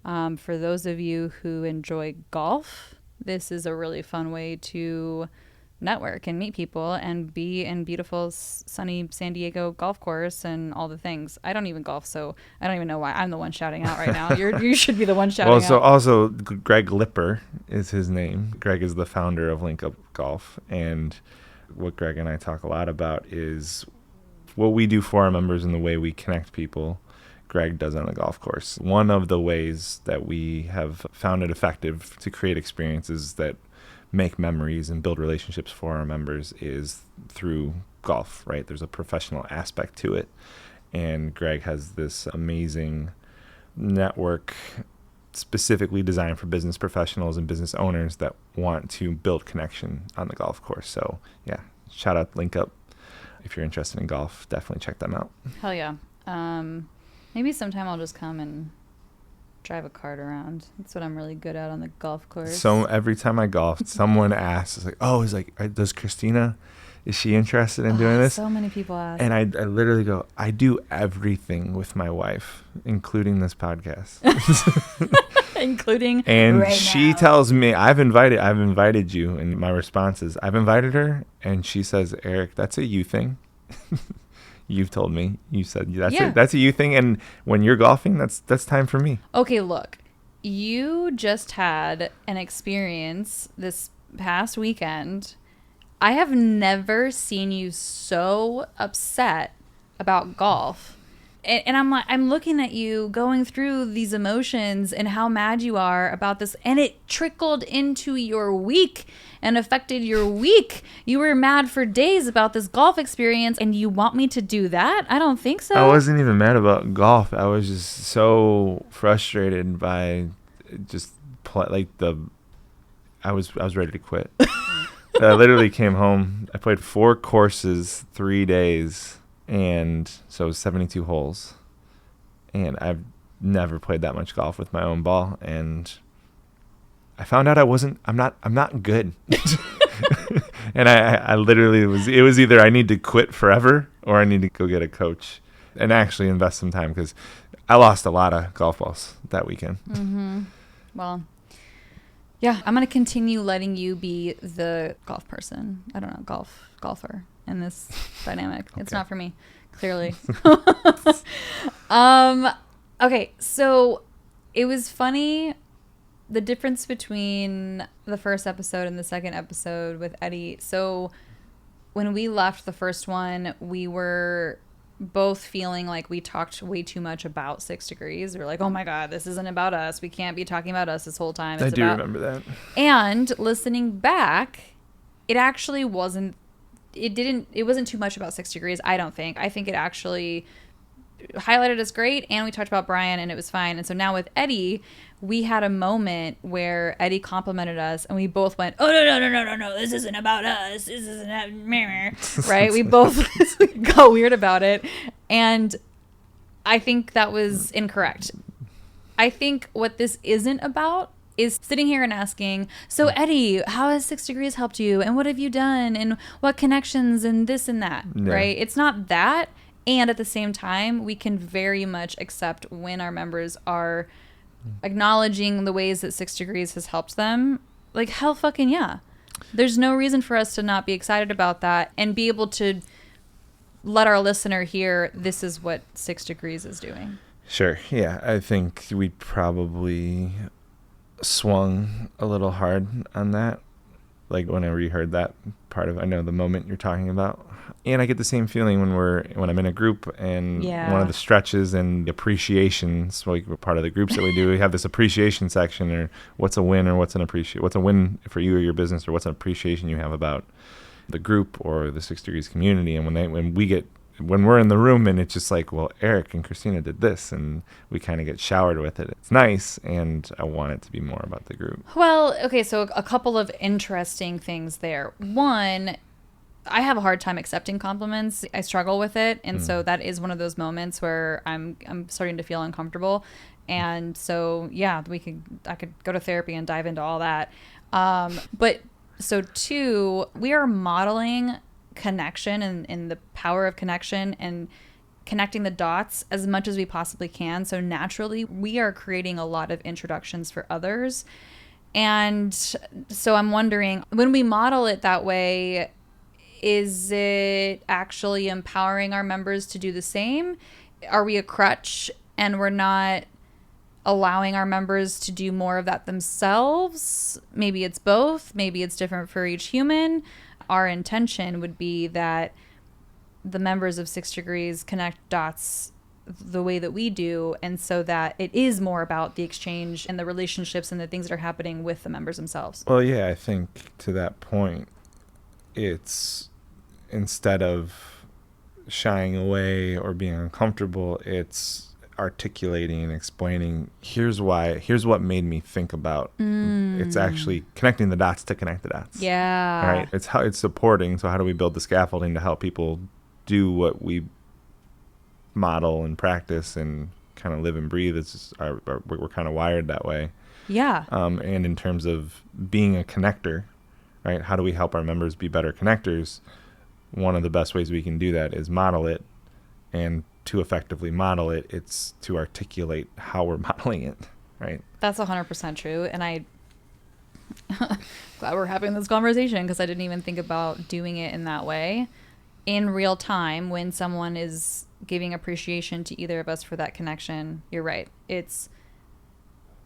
For those of you who enjoy golf, this is a really fun way to network and meet people and be in beautiful sunny San Diego golf course and all the things. I don't even golf, so I don't even know why I'm the one shouting out right now. You should be the one shouting out. Also Greg Lipper is his name. Greg is the founder of Linkup Golf, and what Greg and I talk a lot about is what we do for our members and the way we connect people. Greg does on the golf course. One of the ways that we have found it effective to create experiences that make memories and build relationships for our members is through golf, right? There's a professional aspect to it. And Greg has this amazing network specifically designed for business professionals and business owners that want to build connection on the golf course. So yeah, shout out Linkup. If you're interested in golf, definitely check them out. Hell yeah. Maybe sometime I'll just come and drive a cart around. That's what I'm really good at on the golf course. So every time I golf, someone asks, does Kristina, is she interested in doing this? So many people ask. And I literally go, I do everything with my wife, including this podcast. Including And right she now. tells me, I've invited you. And my response is, I've invited her. And she says, Eric, that's a you thing. You've told me. You said that's a you thing. And when you're golfing, that's time for me. Okay, look. You just had an experience this past weekend. I have never seen you so upset about golf and I'm looking at you going through these emotions and how mad you are about this, and it trickled into your week and affected your week. You were mad for days about this golf experience, and you want me to do that? I don't think so. I wasn't even mad about golf. I was just so frustrated by just I was ready to quit. I literally came home. I played 4 courses, 3 days, and so it was 72 holes. And I've never played that much golf with my own ball, and I found out I'm not good. And I literally it was either I need to quit forever or I need to go get a coach and actually invest some time, because I lost a lot of golf balls that weekend. Mm-hmm. Well, yeah, I'm going to continue letting you be the golf person. I don't know, golfer in this dynamic. Okay. It's not for me, clearly. Okay, so it was funny, the difference between the first episode and the second episode with Eddie. So when we left the first one, we were both feeling like we talked way too much about 6 Degrees. We were like, oh my God, this isn't about us. We can't be talking about us this whole time. I do remember that. And listening back, it actually wasn't, it wasn't too much about 6 Degrees, I don't think. I think it actually highlighted us great, and we talked about Brian, and it was fine. And so now with Eddie, we had a moment where Eddie complimented us, and we both went, oh, no, this isn't about us. This isn't, right? We both got weird about it. And I think that was incorrect. I think what this isn't about is sitting here and asking, so Eddie, how has 6 Degrees helped you? And what have you done? And what connections and this and that, right? It's not that. And at the same time, we can very much accept when our members are acknowledging the ways that 6 Degrees has helped them. Like, hell fucking yeah. There's no reason for us to not be excited about that and be able to let our listener hear this is what 6 Degrees is doing. Sure. Yeah. I think we probably swung a little hard on that. Like when I reheard that part of, I know the moment you're talking about. And I get the same feeling when I'm in a group, and one of the stretches and appreciations, like we're part of the groups that we do, we have this appreciation section, or what's a win, or what's a win for you or your business, or what's an appreciation you have about the group or the 6 Degrees community. And when we're in the room and it's just like, well, Eric and Kristina did this, and we kind of get showered with it. It's nice, and I want it to be more about the group. Well, okay, so a couple of interesting things there. One, I have a hard time accepting compliments. I struggle with it, and so that is one of those moments where I'm starting to feel uncomfortable. And so yeah, I could go to therapy and dive into all that. But so 2, we are modeling connection and the power of connection and connecting the dots as much as we possibly can. So naturally, we are creating a lot of introductions for others. And so I'm wondering, when we model it that way, is it actually empowering our members to do the same? Are we a crutch and we're not allowing our members to do more of that themselves? Maybe it's both. Maybe it's different for each human. Our intention would be that the members of 6 Degrees connect dots the way that we do, and so that it is more about the exchange and the relationships and the things that are happening with the members themselves. Well, yeah, I think to that point, it's instead of shying away or being uncomfortable, it's articulating and explaining, here's what made me think about. It's actually connecting the dots to connect the dots. Yeah. Right. It's how it's supporting. So how do we build the scaffolding to help people do what we model and practice and kind of live and breathe? We're kind of wired that way. Yeah. And in terms of being a connector, right? How do we help our members be better connectors? One of the best ways we can do that is model it. And to effectively model it, it's to articulate how we're modeling it, right? That's 100% true. And I glad we're having this conversation, because I didn't even think about doing it in that way. In real time, when someone is giving appreciation to either of us for that connection, you're right. It's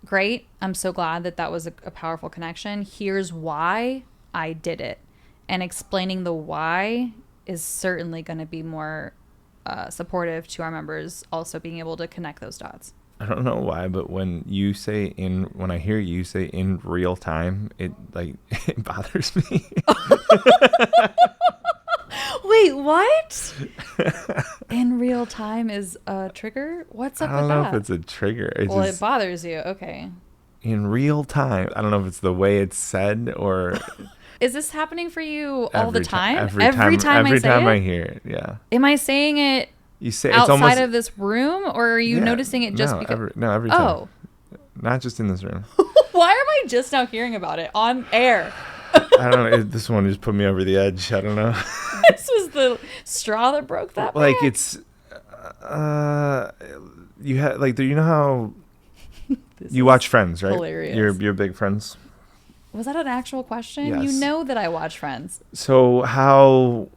great. I'm so glad that was a powerful connection. Here's why I did it. And explaining the why is certainly going to be more supportive to our members, also being able to connect those dots. I don't know why, but when I hear you say in real time, it it bothers me. Wait, what? In real time is a trigger? What's up with that? I don't know if it's a trigger. It bothers you. Okay. In real time. I don't know if it's the way it's said or... Is this happening for you all the time? Every time I hear it, yeah. Am I saying it you say outside it's almost, of this room, or are you noticing it just because? Every time. Oh. Not just in this room. Why am I just now hearing about it on air? I don't know. This one just put me over the edge. I don't know. This was the straw that broke that back. Like it's, you have you know how you watch Friends, right? Hilarious. You're big Friends. Was that an actual question? Yes. You know that I watch Friends. So how?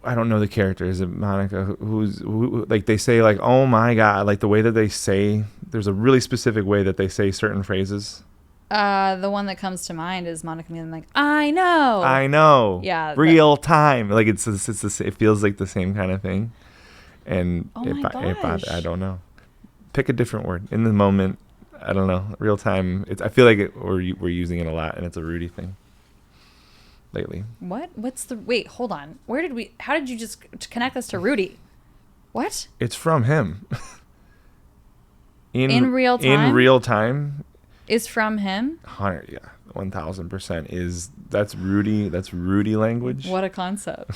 I don't know the character. Is it Monica? Who they say oh my God, the way that they say. There's a really specific way that they say certain phrases. The one that comes to mind is Monica being like, I know. I know. Yeah. Real time. It feels like the same kind of thing. And I don't know. Pick a different word. In the moment, I don't know. Real time. I feel like we're using it a lot, and it's a Rudy thing lately. What? Wait, hold on. How did you just connect this to Rudy? What? It's from him. In real time? In real time. Is from him? 1,000% that's Rudy language. What a concept.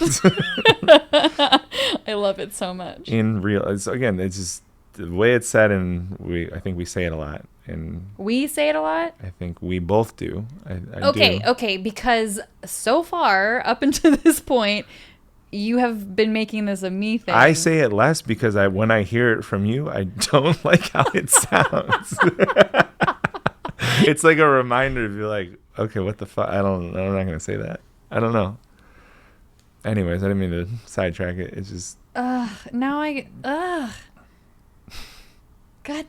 I love it so much. In real, it's just the way it's said, and I think we say it a lot. And we say it a lot? I think we both do. I okay, do. Okay, because so far, up until this point, you have been making this a me thing. I say it less because when I hear it from you, I don't like how it sounds. It's like a reminder to be like, okay, what the fuck? I'm not going to say that. I don't know. Anyways, I didn't mean to sidetrack it. It's just... God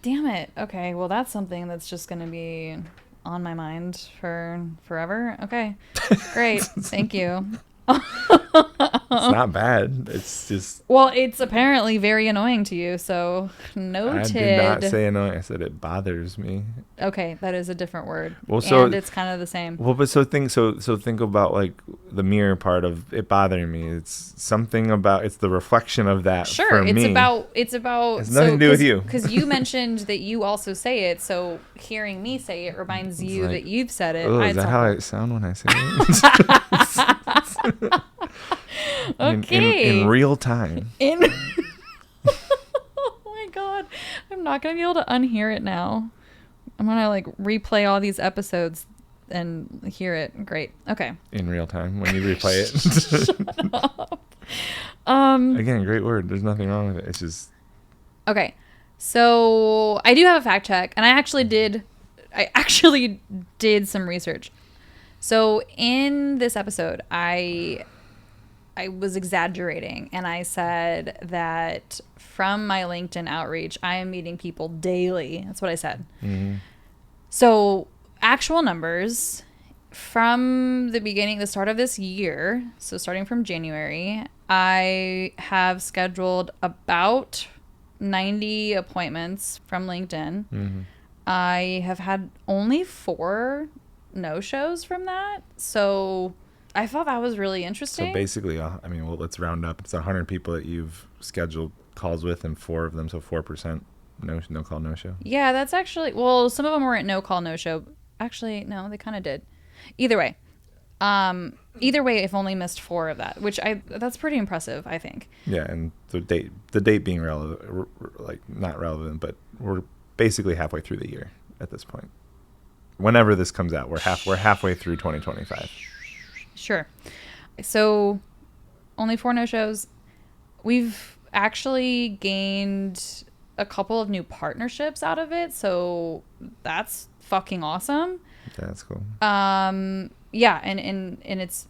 damn it. Okay, well, that's something that's just going to be on my mind for forever. Okay, great. Thank you. It's not bad. It's just... Well, it's apparently very annoying to you, so noted. I did not say annoying. I said it bothers me. Okay, that is a different word. Well, so... And it's kind of the same. Well, but so think about the mirror part of it bothering me. It's something about... It's the reflection of that for me. Sure, it's about... It's nothing to do with you. Because you mentioned that you also say it, so hearing me say it reminds you that you've said it. Oh, is that how I sound when I say it? Okay. In real time. Oh my God. I'm not going to be able to unhear it now. I'm going to replay all these episodes and hear it. Great. Okay. In real time when you replay it. Shut up. Again, great word. There's nothing wrong with it. It's just... Okay. So I do have a fact check, and I actually did some research. So in this episode, I was exaggerating, and I said that from my LinkedIn outreach, I am meeting people daily. That's what I said. Mm-hmm. So actual numbers from the start of this year, so starting from January, I have scheduled about 90 appointments from LinkedIn. Mm-hmm. I have had only 4 no-shows from that. So I thought that was really interesting. So basically, let's round up. It's 100 people that you've scheduled calls with, and 4 of them, so 4% no call, no show. Yeah, that's actually... Well, some of them weren't no call, no show. Actually, no, they kind of did. Either way, I've only missed 4 of that, that's pretty impressive, I think. Yeah, and the date being relevant, not relevant, but we're basically halfway through the year at this point. Whenever this comes out, we're halfway through 2025. Sure. So only 4 no-shows. We've actually gained a couple of new partnerships out of it, so that's fucking awesome. Yeah, that's cool. Yeah, and it's,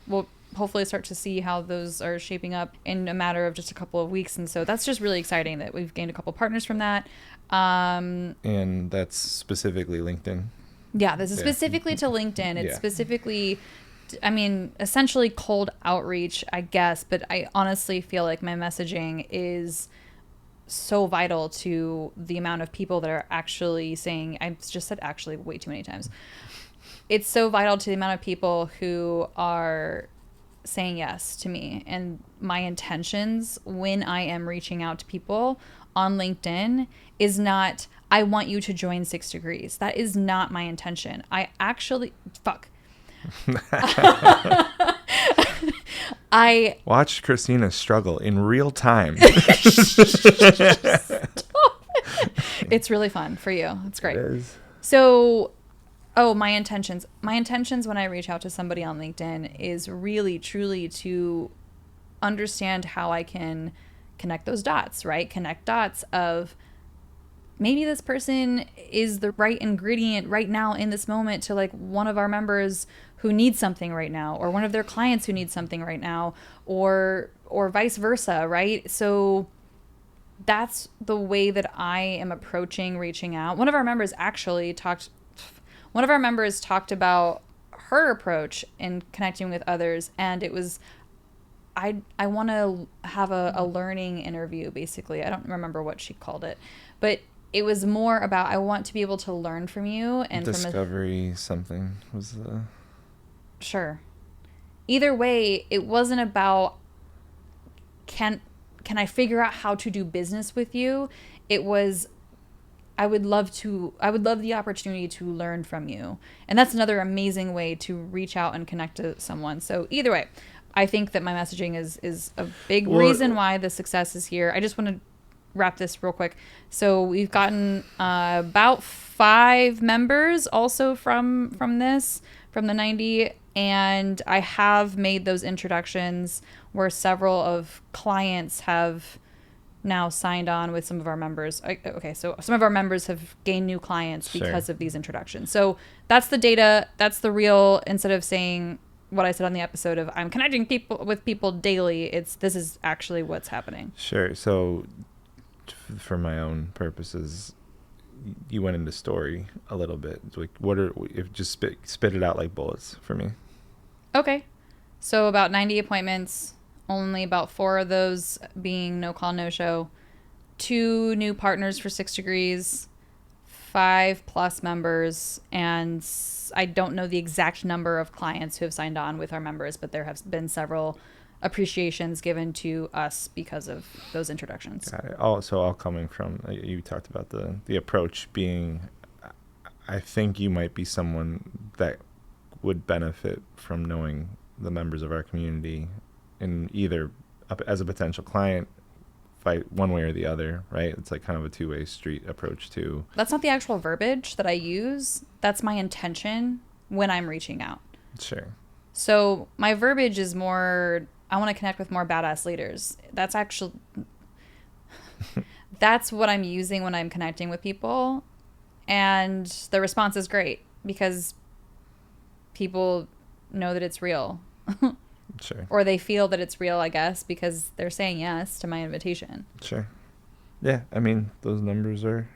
we'll hopefully start to see how those are shaping up in a matter of just a couple of weeks, and so that's just really exciting that we've gained a couple partners from that. And that's specifically LinkedIn. Yeah, this is specifically to LinkedIn. It's specifically I mean, essentially cold outreach, I guess, but I honestly feel like my messaging is so vital to the amount of people that are actually saying, I've just said actually way too many times. It's so vital to the amount of people who are saying yes to me. And my intentions when I am reaching out to people on LinkedIn is not, I want you to join 6 Degrees. That is not my intention. I actually, fuck. I Watch Kristina struggle in real time. It's really fun for you. It's great. It is. So, my intentions. My intentions when I reach out to somebody on LinkedIn is really, truly to understand how I can connect those dots, right? Connect dots of maybe this person is the right ingredient right now in this moment to like one of our members who needs something right now, or one of their clients who needs something right now, or vice versa, right? So that's the way that I am approaching reaching out. One of our members talked about her approach in connecting with others, and it was I want to have a learning interview, basically. I don't remember what she called it, but it was more about I want to be able to learn from you and Discovery something was the... Sure. Either way, it wasn't about can I figure out how to do business with you? It was I would love the opportunity to learn from you. And that's another amazing way to reach out and connect to someone. So either way, I think that my messaging is a big reason why the success is here. I just want to wrap this real quick. So we've gotten about 5 members also from the 90, and I have made those introductions where several of clients have now signed on with some of our members. Okay, so some of our members have gained new clients because of these introductions. So that's the data. That's the real, instead of saying what I said on the episode of I'm connecting people with people daily, this is actually what's happening. Sure. So for my own purposes, you went into story a little bit. Like, just spit it out like bullets for me. Okay. So about 90 appointments, only about 4 of those being no call, no show, 2 new partners for 6 Degrees, 5 plus members, and I don't know the exact number of clients who have signed on with our members, but there have been several appreciations given to us because of those introductions. Got it. So all coming from, you talked about the approach being, I think you might be someone that would benefit from knowing the members of our community in either as a potential client, fight one way or the other, right? It's like kind of a two-way street approach to... That's not the actual verbiage that I use. That's my intention when I'm reaching out. Sure. So my verbiage is more, I want to connect with more badass leaders. That's actually, that's what I'm using when I'm connecting with people. And the response is great because people know that it's real. Sure. Or they feel that it's real, I guess, because they're saying yes to my invitation. Sure. Yeah, I mean, those numbers are...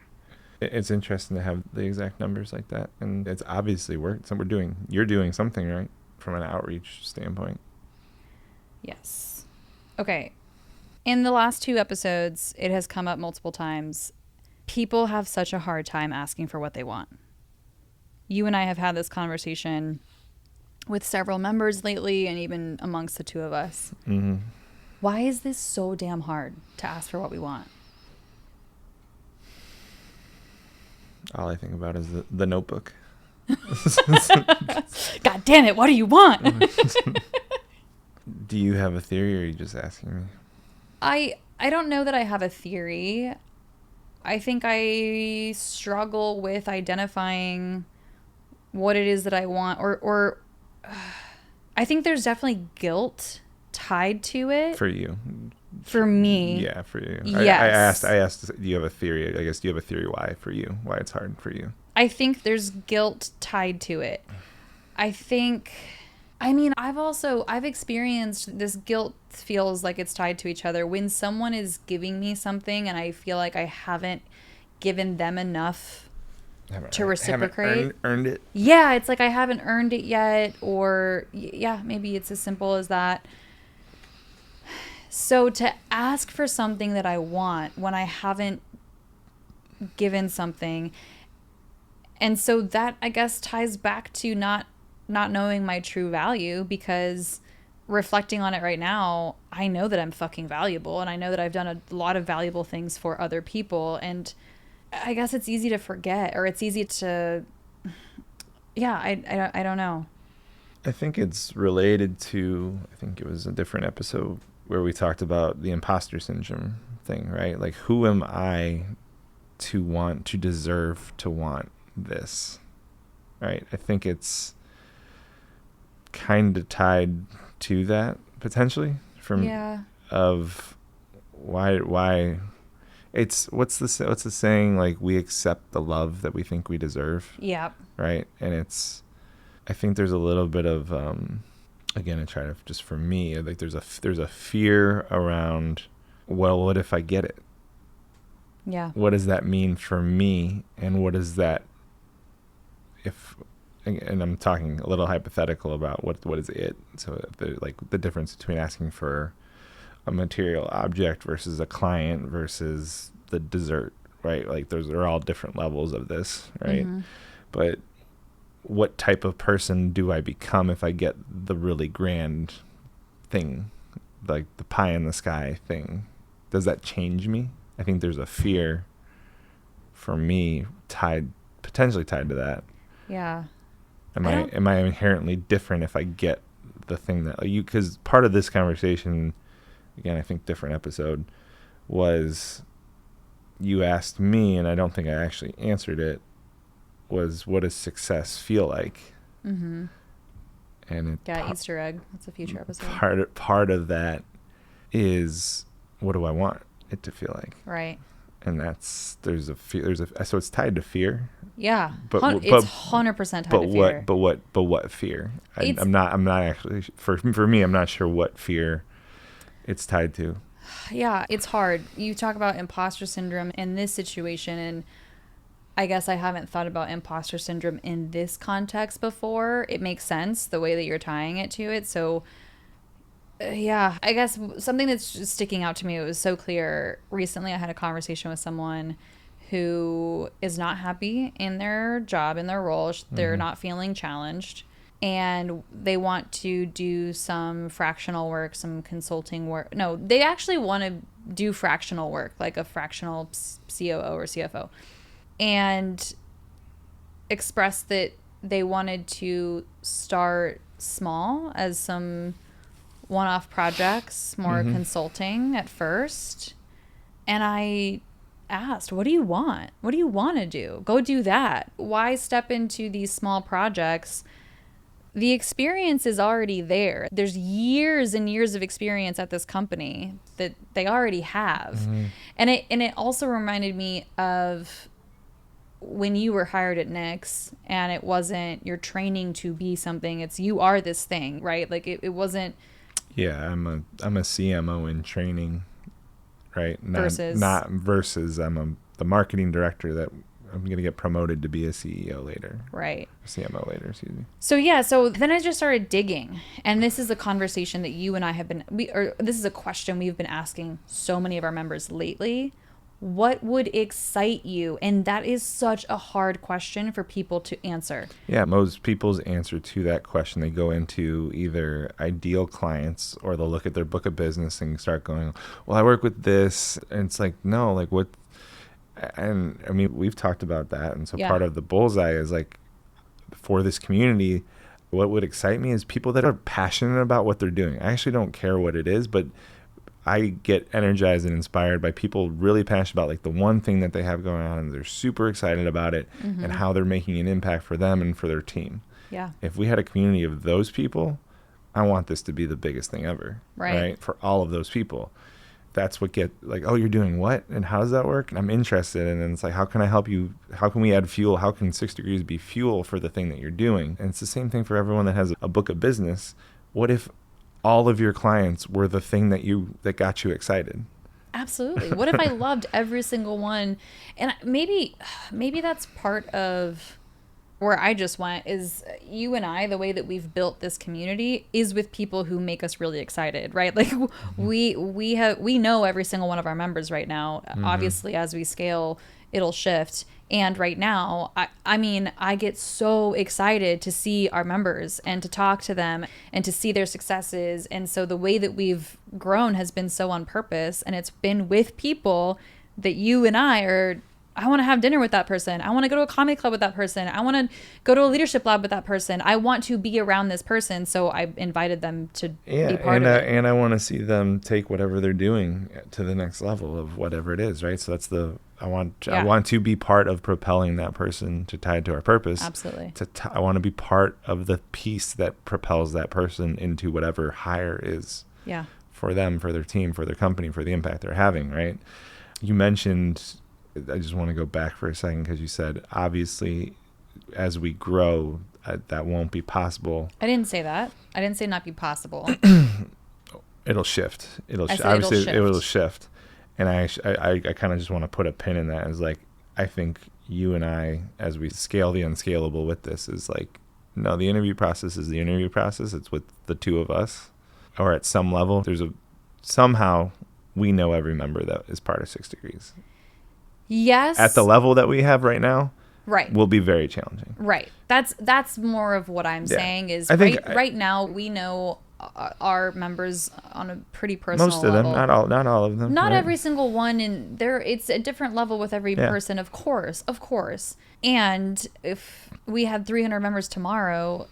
It's interesting to have the exact numbers like that. And it's obviously worked. So you're doing something, right? From an outreach standpoint. Yes. Okay. In the last 2 episodes, it has come up multiple times. People have such a hard time asking for what they want. You and I have had this conversation with several members lately, and even amongst the 2 of us. Mm-hmm. Why is this so damn hard to ask for what we want? All I think about is the Notebook. God damn it, what do you want? Do you have a theory, or are you just asking me? I don't know that I have a theory. I think I struggle with identifying what it is that I want, or I think there's definitely guilt tied to it. For you. For me. Yeah, for you. Yes. I asked, do you have a theory? I guess, do you have a theory why it's hard for you? I think there's guilt tied to it. I've experienced this guilt feels like it's tied to each other. When someone is giving me something and I feel like I haven't given them enough to reciprocate. Haven't earned it. Yeah, it's like I haven't earned it yet, or yeah, maybe it's as simple as that. So to ask for something that I want when I haven't given something, and so that I guess ties back to not knowing my true value, because reflecting on it right now, I know that I'm fucking valuable, and I know that I've done a lot of valuable things for other people, and I guess it's easy to forget, or it's easy to, yeah, I don't know. I think it's related to, I think it was a different episode where we talked about the imposter syndrome thing, right? Like, who am I to want, to deserve to want this, right? I think it's kind of tied to that potentially from of why it's what's the saying, like, we accept the love that we think we deserve. Yeah. Right. And it's, I think there's a little bit of again, I try to, just for me, like there's a fear around, well, what if I get it? Yeah. What does that mean for me? And what is that if, and I'm talking a little hypothetical about what is it? So the difference between asking for a material object versus a client versus the dessert, right? Like those are all different levels of this, right? Mm-hmm. But what type of person do I become if I get the really grand thing, like the pie in the sky thing? Does that change me? I think there's a fear for me potentially tied to that. Yeah. Am I inherently different if I get the thing that you, because part of this conversation, again, I think different episode, was you asked me, and I don't think I actually answered it, was what does success feel like? Mm-hmm. And Easter egg. That's a future episode. Part of that is, what do I want it to feel like? Right. And so it's tied to fear. Yeah. But it's 100% tied to fear. But what fear? I'm not actually, for me, I'm not sure what fear it's tied to. Yeah, it's hard. You talk about imposter syndrome in this situation, and I guess I haven't thought about imposter syndrome in this context before. It makes sense the way that you're tying it to it. So yeah, I guess something that's just sticking out to me, it was so clear. Recently I had a conversation with someone who is not happy in their job, in their role. They're not feeling challenged, and they want to do some fractional work, some consulting work. No, they actually want to do fractional work, like a fractional COO or CFO, and expressed that they wanted to start small as some one-off projects, more consulting at first. And I asked, what do you want? What do you want to do? Go do that. Why step into these small projects? The experience is already there. There's years and years of experience at this company that they already have. And it also reminded me of when you were hired at Nix, and it wasn't you're training to be something, it's you are this thing, right? Like it wasn't. Yeah, I'm a CMO in training, right? Versus I'm the marketing director that I'm going to get promoted to be a CEO later. Right. CMO later, excuse me. So then I just started digging. And this is a conversation that you and I have been, this is a question we've been asking so many of our members lately. What would excite you? And that is such a hard question for people to answer. Yeah, most people's answer to that question, they go into either ideal clients, or they'll look at their book of business and start going, well, I work with this. And it's like, no, like what? And I mean, we've talked about that. And so part of the bullseye is like, for this community, what would excite me is people that are passionate about what they're doing. I actually don't care what it is, but I get energized and inspired by people really passionate about like the one thing that they have going on, and they're super excited about it and how they're making an impact for them and for their team. Yeah. If we had a community of those people, I want this to be the biggest thing ever. Right? For all of those people. That's what like, oh, you're doing what? And how does that work? And I'm interested. And then it's like, how can I help you? How can we add fuel? How can 6 Degrees be fuel for the thing that you're doing? And it's the same thing for everyone that has a book of business. What if all of your clients were the thing that got you excited? Absolutely. What if I loved every single one? And maybe that's part of where I just went is you and I, the way that we've built this community is with people who make us really excited, right? Like we know every single one of our members right now. Obviously, as we scale, it'll shift. And right now, I mean, I get so excited to see our members and to talk to them and to see their successes. And so the way that we've grown has been so on purpose, and it's been with people that you and I want to have dinner with that person. I want to go to a comedy club with that person. I want to go to a leadership lab with that person. I want to be around this person. So I invited them to be part of it. And I want to see them take whatever they're doing to the next level of whatever it is, right? So that's I want to be part of propelling that person to tie to our purpose. Absolutely. I want to be part of the piece that propels that person into whatever higher is for them, for their team, for their company, for the impact they're having, right? You mentioned, I just want to go back for a second because you said, obviously, as we grow, that won't be possible. I didn't say that. I didn't say not be possible. It'll shift. Obviously, it will shift. And I kind of just want to put a pin in that. As like, I think you and I, as we scale the unscalable with this, is like, no, the interview process is the interview process. It's with the two of us, or at some level, somehow we know every member that is part of 6 Degrees. Yes. At the level that we have right now, right, will be very challenging. Right. That's more of what I'm saying is right now we know our members on a pretty personal level. Most of them, not all of them. Not right? every single one, and it's a different level with every person, of course. And if we had 300 members tomorrow,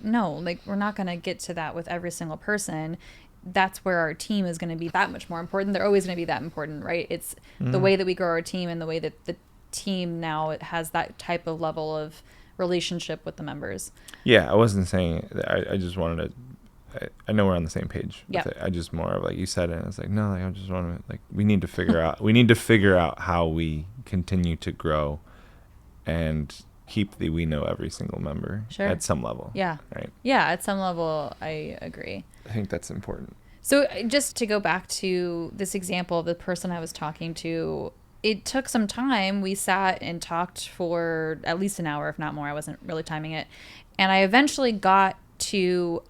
no, like we're not going to get to that with every single person. That's where our team is going to be that much more important. They're always going to be that important, right? It's the way that we grow our team and the way that the team now has that type of level of relationship with the members. Yeah, I wasn't saying, I just wanted to, I know we're on the same page. Yeah. I just more like you said it. And it's like, no, like I just want to, like, we need to figure out how we continue to grow and keep we know every single member at some level. Yeah. Right. Yeah. At some level, I agree. I think that's important. So just to go back to this example of the person I was talking to, it took some time. We sat and talked for at least an hour, if not more. I wasn't really timing it. And I eventually got to,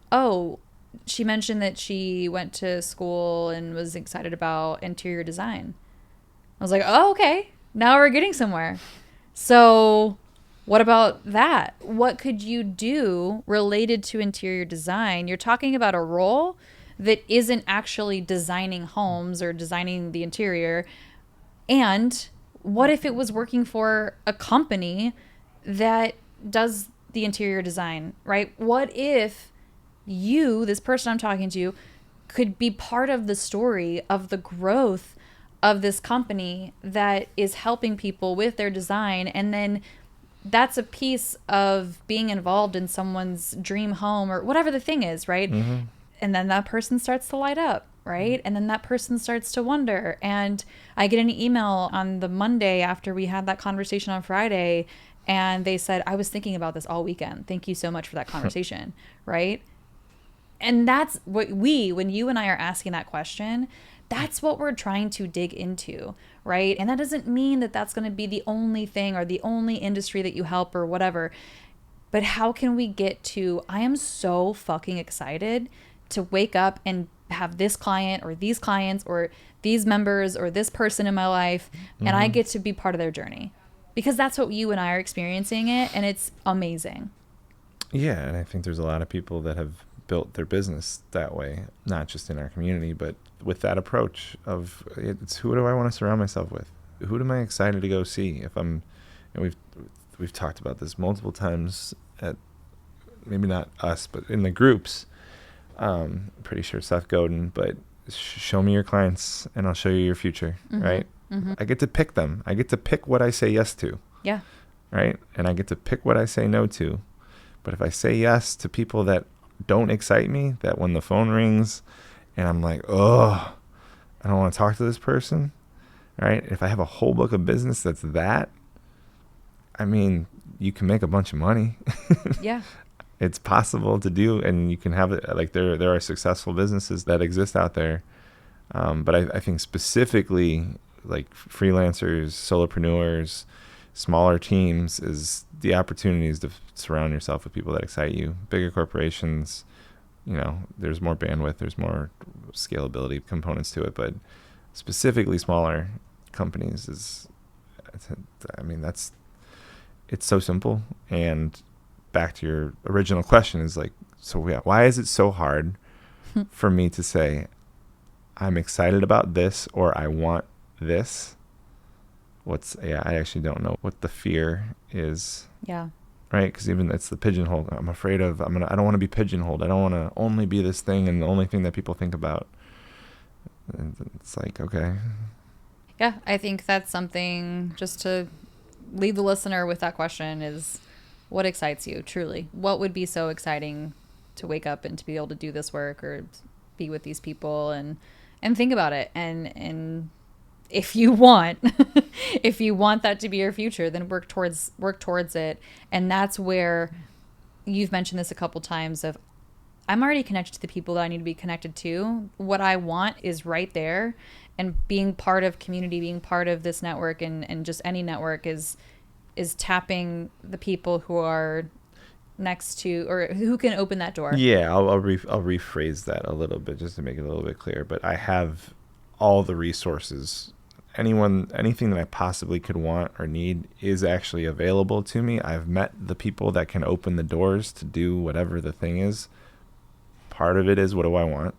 she mentioned that she went to school and was excited about interior design. I was like, oh, okay. Now we're getting somewhere. So what about that? What could you do related to interior design? You're talking about a role that isn't actually designing homes or designing the interior. And what if it was working for a company that does the interior design, right? What if you, this person I'm talking to, could be part of the story of the growth of this company that is helping people with their design, and then that's a piece of being involved in someone's dream home or whatever the thing is, right? Mm-hmm. And then that person starts to light up, right? And then that person starts to wonder. And I get an email on the Monday after we had that conversation on Friday, and they said, I was thinking about this all weekend. Thank you so much for that conversation, right? And that's what when you and I are asking that question, that's what we're trying to dig into, right? And that doesn't mean that that's going to be the only thing or the only industry that you help or whatever. But how can we get to, I am so fucking excited to wake up and have this client or these clients or these members or this person in my life, and I get to be part of their journey. Because that's what you and I are experiencing it, and it's amazing. Yeah, and I think there's a lot of people that have built their business that way, not just in our community, but with that approach of, it's who do I want to surround myself with? Who am I excited to go see? If I'm, and we've talked about this multiple times at, maybe not us, but in the groups. Pretty sure Seth Godin, but show me your clients and I'll show you your future, right? Mm-hmm. I get to pick them. I get to pick what I say yes to. Yeah. Right? And I get to pick what I say no to. But if I say yes to people that don't excite me, that when the phone rings and I'm like, oh, I don't want to talk to this person, right? If I have a whole book of business that's that, I mean, you can make a bunch of money. Yeah. It's possible to do, and you can have it, like there are successful businesses that exist out there But I think specifically like freelancers, solopreneurs, smaller teams is the opportunities to surround yourself with people that excite you. Bigger corporations, there's more bandwidth, there's more scalability components to it, but specifically smaller companies it's so simple. And back to your original question is like, so yeah, why is it so hard for me to say I'm excited about this or I want this? I actually don't know what the fear is. Yeah. Right? Because even it's the pigeonhole. I'm afraid of, I don't want to be pigeonholed. I don't want to only be this thing and the only thing that people think about. And it's like, okay. Yeah, I think that's something just to leave the listener with that question is what excites you truly? What would be so exciting to wake up and to be able to do this work or be with these people and think about it. And if you want, if you want that to be your future, then work towards it. And that's where you've mentioned this a couple times of I'm already connected to the people that I need to be connected to. What I want is right there. And being part of community, being part of this network and just any network is tapping the people who are next to or who can open that door. Yeah, I'll rephrase that a little bit just to make it a little bit clearer. But I have all the resources. Anything that I possibly could want or need is actually available to me. I've met the people that can open the doors to do whatever the thing is. Part of it is what do I want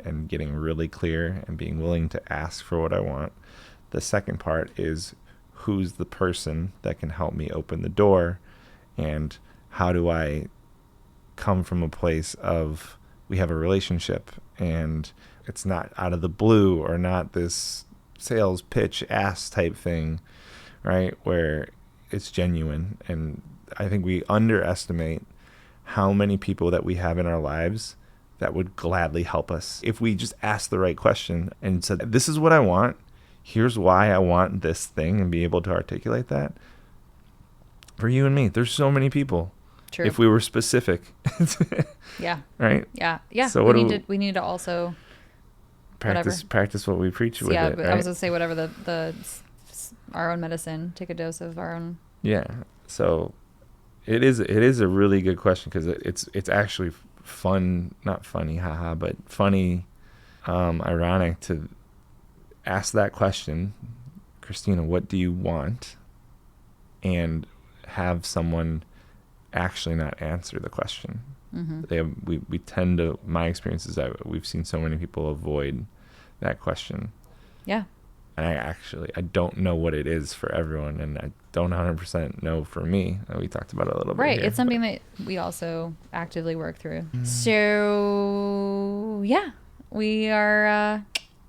and getting really clear and being willing to ask for what I want. The second part is who's the person that can help me open the door, and how do I come from a place of we have a relationship and it's not out of the blue or not this sales pitch ass type thing, right? Where it's genuine. And I think we underestimate how many people that we have in our lives that would gladly help us if we just asked the right question and said, this is what I want. Here's why I want this thing, and be able to articulate that. For you and me, there's so many people. True. If we were specific. Yeah. Right? Yeah. So we need to also practice what we preach with it. But right? I was gonna say whatever the our own medicine. Take a dose of our own. Yeah. So it is a really good question because it's actually fun, not funny, haha, but funny, ironic to ask that question, Kristina, what do you want? And have someone actually not answer the question. Mm-hmm. We tend to, my experience is that we've seen so many people avoid that question. Yeah. And I don't know what it is for everyone, and I don't 100% know for me. We talked about it a little bit. Right. Here, it's something that we also actively work through. So yeah, we are,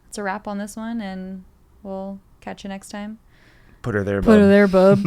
it's a wrap on this one, and we'll catch you next time. Put her there, bub. Put her there, bub.